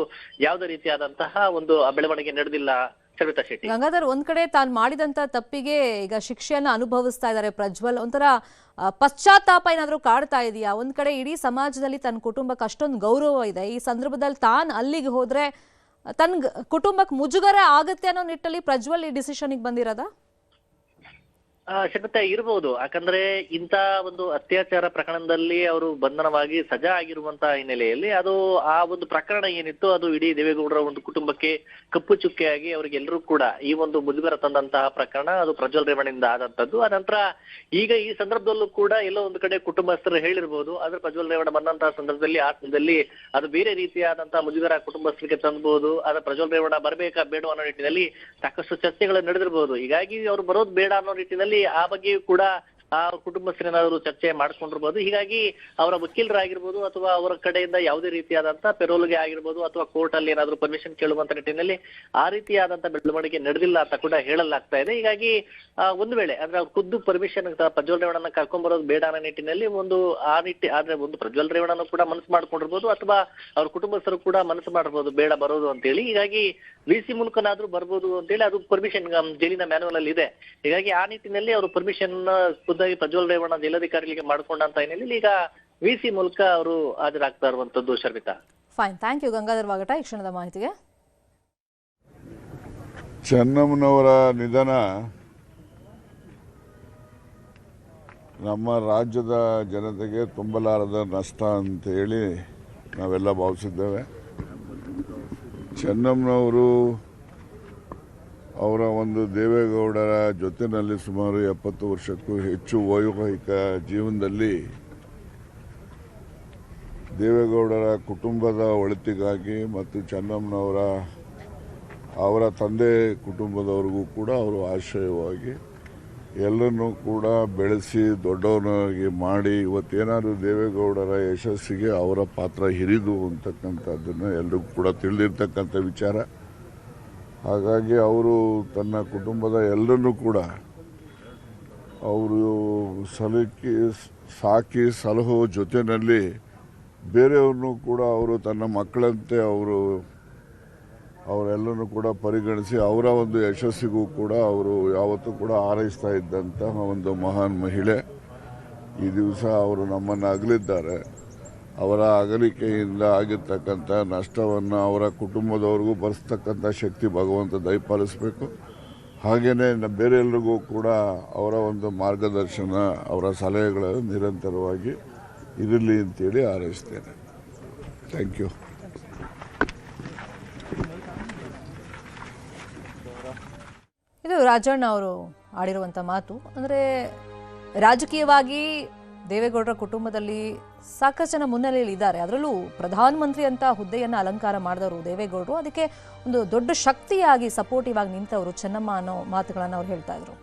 ಯಾವುದೇ ರೀತಿಯಾದಂತಹ ಒಂದು ಬೆಳವಣಿಗೆ ನಡೆದಿಲ್ಲ. ಶರ್ಮಿತಾ ಶೆಟ್ಟಿ, ಗಂಗಾಧರ್, ಒಂದ್ ಕಡೆ ತಾನು ಮಾಡಿದಂತ ತಪ್ಪಿಗೆ ಈಗ ಶಿಕ್ಷೆಯನ್ನ ಅನುಭವಿಸ್ತಾ ಇದ್ದಾರೆ ಪ್ರಜ್ವಲ್. ಒಂಥರ ಪಶ್ಚಾತ್ತಾಪ ಏನಾದ್ರೂ ಕಾಡ್ತಾ ಇದೆಯಾ? ಒಂದ್ ಕಡೆ ಇಡೀ ಸಮಾಜದಲ್ಲಿ ತನ್ನ ಕುಟುಂಬಕ್ಕೆ ಅಷ್ಟೊಂದು ಗೌರವ ಇದೆ, ಈ ಸಂದರ್ಭದಲ್ಲಿ ತಾನು ಅಲ್ಲಿಗೆ ಹೋದ್ರೆ ತನ್ನ ಕುಟುಂಬಕ್ಕೆ ಮುಜುಗರ ಆಗತ್ತೆ ಅನ್ನೋ ನಿಟ್ಟಲ್ಲಿ ಪ್ರಜ್ವಲ್ ಈ ಡಿಸಿಷನ್ಗೆ ಬಂದಿರೋದಾ? ಶಕ್ತ ಇರಬಹುದು. ಯಾಕಂದ್ರೆ ಇಂತ ಒಂದು ಅತ್ಯಾಚಾರ ಪ್ರಕರಣದಲ್ಲಿ ಅವರು ಬಂಧನವಾಗಿ ಸಜಾ ಆಗಿರುವಂತಹ ಹಿನ್ನೆಲೆಯಲ್ಲಿ ಅದು ಆ ಒಂದು ಪ್ರಕರಣ ಏನಿತ್ತು ಅದು ಇಡೀ ದೇವೇಗೌಡರ ಒಂದು ಕುಟುಂಬಕ್ಕೆ ಕಪ್ಪು ಚುಕ್ಕೆಯಾಗಿ ಅವರಿಗೆಲ್ಲರೂ ಕೂಡ ಈ ಒಂದು ಮುಜುಗರ ತಂದಂತಹ ಪ್ರಕರಣ ಅದು ಪ್ರಜ್ವಲ್ ರೇವಣ್ಣಿಂದ ಆದಂತದ್ದು. ಆನಂತರ ಈಗ ಈ ಸಂದರ್ಭದಲ್ಲೂ ಕೂಡ ಎಲ್ಲೋ ಒಂದು ಕಡೆ ಕುಟುಂಬಸ್ಥರು ಹೇಳಿರ್ಬೋದು, ಆದ್ರೆ ಪ್ರಜ್ವಲ್ ರೇವಣ್ಣ ಬಂದಂತಹ ಸಂದರ್ಭದಲ್ಲಿ ಆ ಸಂದರ್ಭದಲ್ಲಿ ಅದು ಬೇರೆ ರೀತಿಯಾದಂತಹ ಮುಜುಗರ ಕುಟುಂಬಸ್ಥರಿಗೆ ತಂದಬಹುದು. ಆದ್ರೆ ಪ್ರಜ್ವಲ್ ರೇವಣ್ಣ ಬರಬೇಕಾ ಬೇಡ ಅನ್ನೋ ನಿಟ್ಟಿನಲ್ಲಿ ಸಾಕಷ್ಟು ಚರ್ಚೆಗಳು ನಡೆದಿರಬಹುದು. ಹೀಗಾಗಿ ಅವ್ರು ಬರೋದು ಬೇಡ ಅನ್ನೋ ನಿಟ್ಟಿನಲ್ಲಿ ಆ ಬಗ್ಗೆಯೂ ಕೂಡ ಆ ಕುಟುಂಬಸ್ಥರೇನಾದ್ರು ಚರ್ಚೆ ಮಾಡ್ಕೊಂಡಿರ್ಬೋದು. ಹೀಗಾಗಿ ಅವರ ವಕೀಲರಾಗಿರ್ಬೋದು ಅಥವಾ ಅವರ ಕಡೆಯಿಂದ ಯಾವುದೇ ರೀತಿಯಾದಂತಹ ಪೆರೋಲ್ಗೆ ಆಗಿರ್ಬೋದು ಅಥವಾ ಕೋರ್ಟ್ ಅಲ್ಲಿ ಏನಾದ್ರು ಪರ್ಮಿಷನ್ ಕೇಳುವಂತ ನಿಟ್ಟಿನಲ್ಲಿ ಆ ರೀತಿಯಾದಂತಹ ಬೆಳವಣಿಗೆ ನಡೆದಿಲ್ಲ ಅಂತ ಕೂಡ ಹೇಳಲಾಗ್ತಾ ಇದೆ. ಹೀಗಾಗಿ ಒಂದು ವೇಳೆ ಅಂದ್ರೆ ಅವ್ರು ಖುದ್ದು ಪರ್ಮಿಷನ್ ಪ್ರಜ್ವಲ್ ರೇವಣ್ಣನ ಕರ್ಕೊಂಡ್ ಬರೋದು ಬೇಡ ಅನ್ನೋ ನಿಟ್ಟಿನಲ್ಲಿ ಆದ್ರೆ ಒಂದು ಪ್ರಜ್ವಲ್ ರೇವಣ್ಣನು ಕೂಡ ಮನಸ್ಸು ಮಾಡ್ಕೊಂಡಿರ್ಬೋದು ಅಥವಾ ಅವ್ರ ಕುಟುಂಬಸ್ಥರು ಕೂಡ ಮನಸ್ಸು ಮಾಡಿರ್ಬೋದು ಬೇಡ ಬರೋದು ಅಂತೇಳಿ. ಹೀಗಾಗಿ VC ಮೂಲಕನಾದ್ರೂ ಬರ್ಬೋದು ಅಂತೇಳಿ ಅದು ಪರ್ಮಿಷನ್ ಜೈಲಿನ ಮ್ಯಾನುವಲ್ ಅಲ್ಲಿ ಇದೆ. ಹೀಗಾಗಿ ಆ ನಿಟ್ಟಿನಲ್ಲಿ ಅವರು ಪರ್ಮಿಷನ್ ಖುದ್ದಾಗಿ ಪ್ರಜ್ವಲ್ ರೇವಣ್ಣ ಜಿಲ್ಲಾಧಿಕಾರಿಗಳಿಗೆ ಮಾಡ್ಕೊಂಡಂತ ಹಿನ್ನೆಲೆಯಲ್ಲಿ ಈಗ VC ಮೂಲಕ ಅವರು ಹಾಜರಾಗ್ತಾ ಇರುವಂತದ್ದು. Sharmita, fine, thank you Gangadhar ವಾಗಟ ಈ ಕ್ಷಣದ ಮಾಹಿತಿಗೆ. ಚೆನ್ನಮ್ಮನವರ ನಿಧನ ನಮ್ಮ ರಾಜ್ಯದ ಜನತೆಗೆ ತುಂಬಲಾರದ ನಷ್ಟ ಅಂತೇಳಿ ನಾವೆಲ್ಲ ಭಾವಿಸಿದ್ದೇವೆ. ಚೆನ್ನಮ್ಮನವರು ಅವರ ಒಂದು ದೇವೇಗೌಡರ ಜೊತೆಯಲ್ಲಿ ಸುಮಾರು 70 ವರ್ಷಕ್ಕೂ ಹೆಚ್ಚು ವೈವಾಹಿಕ ಜೀವನದಲ್ಲಿ ದೇವೇಗೌಡರ ಕುಟುಂಬದ ಒಳಿತಿಗಾಗಿ ಮತ್ತು ಚೆನ್ನಮ್ಮನವರ ಅವರ ತಂದೆ ಕುಟುಂಬದವ್ರಿಗೂ ಕೂಡ ಅವರು ಆಶ್ರಯವಾಗಿ ಎಲ್ಲರನ್ನೂ ಕೂಡ ಬೆಳೆಸಿ ದೊಡ್ಡವನಾಗಿ ಮಾಡಿ ಇವತ್ತೇನಾದರೂ ದೇವೇಗೌಡರ ಯಶಸ್ಸಿಗೆ ಅವರ ಪಾತ್ರ ಹಿರಿದು ಅಂತಕ್ಕಂಥದ್ದನ್ನು ಎಲ್ಲರಿಗೂ ಕೂಡ ತಿಳಿದಿರ್ತಕ್ಕಂಥ ವಿಚಾರ. ಹಾಗಾಗಿ ಅವರು ತನ್ನ ಕುಟುಂಬದ ಎಲ್ಲರನ್ನೂ ಕೂಡ ಅವರು ಸಾಕಿ ಸಲಹೋ ಜೊತೆಯಲ್ಲಿ ಬೇರೆಯವ್ರನ್ನೂ ಕೂಡ ಅವರು ತನ್ನ ಮಕ್ಕಳಂತೆ ಅವರೆಲ್ಲರೂ ಕೂಡ ಪರಿಗಣಿಸಿ ಅವರ ಒಂದು ಯಶಸ್ಸಿಗೂ ಕೂಡ ಅವರು ಯಾವತ್ತೂ ಕೂಡ ಹಾರೈಸ್ತಾ ಇದ್ದಂತಹ ಒಂದು ಮಹಾನ್ ಮಹಿಳೆ. ಈ ದಿವಸ ಅವರು ನಮ್ಮನ್ನು ಅಗಲಿದ್ದಾರೆ. ಅವರ ಅಗಲಿಕೆಯಿಂದ ಆಗಿರ್ತಕ್ಕಂಥ ನಷ್ಟವನ್ನು ಅವರ ಕುಟುಂಬದವ್ರಿಗೂ ಭರಿಸ್ತಕ್ಕಂಥ ಶಕ್ತಿ ಭಗವಂತ ದಯಪಾಲಿಸಬೇಕು. ಹಾಗೆಯೇ ಬೇರೆ ಎಲ್ರಿಗೂ ಕೂಡ ಅವರ ಒಂದು ಮಾರ್ಗದರ್ಶನ ಅವರ ಸಲಹೆಗಳು ನಿರಂತರವಾಗಿ ಇರಲಿ ಅಂತೇಳಿ ಹಾರೈಸ್ತೇನೆ. Thank you. ಇದು ರಾಜಣ್ಣ ಅವರು ಆಡಿರುವಂಥ ಮಾತು. ಅಂದರೆ ರಾಜಕೀಯವಾಗಿ ದೇವೇಗೌಡರ ಕುಟುಂಬದಲ್ಲಿ ಸಾಕಷ್ಟು ಜನ ಮುನ್ನೆಲೆಯಲ್ಲಿ ಇದ್ದಾರೆ. ಅದರಲ್ಲೂ ಪ್ರಧಾನಮಂತ್ರಿ ಅಂತ ಹುದ್ದೆಯನ್ನು ಅಲಂಕಾರ ಮಾಡಿದವರು ದೇವೇಗೌಡರು. ಅದಕ್ಕೆ ಒಂದು ದೊಡ್ಡ ಶಕ್ತಿಯಾಗಿ ಸಪೋರ್ಟಿವ್ ಆಗಿ ನಿಂತವರು ಚೆನ್ನಮ್ಮ ಅನ್ನೋ ಮಾತುಗಳನ್ನು ಅವ್ರು ಹೇಳ್ತಾ ಇದ್ರು.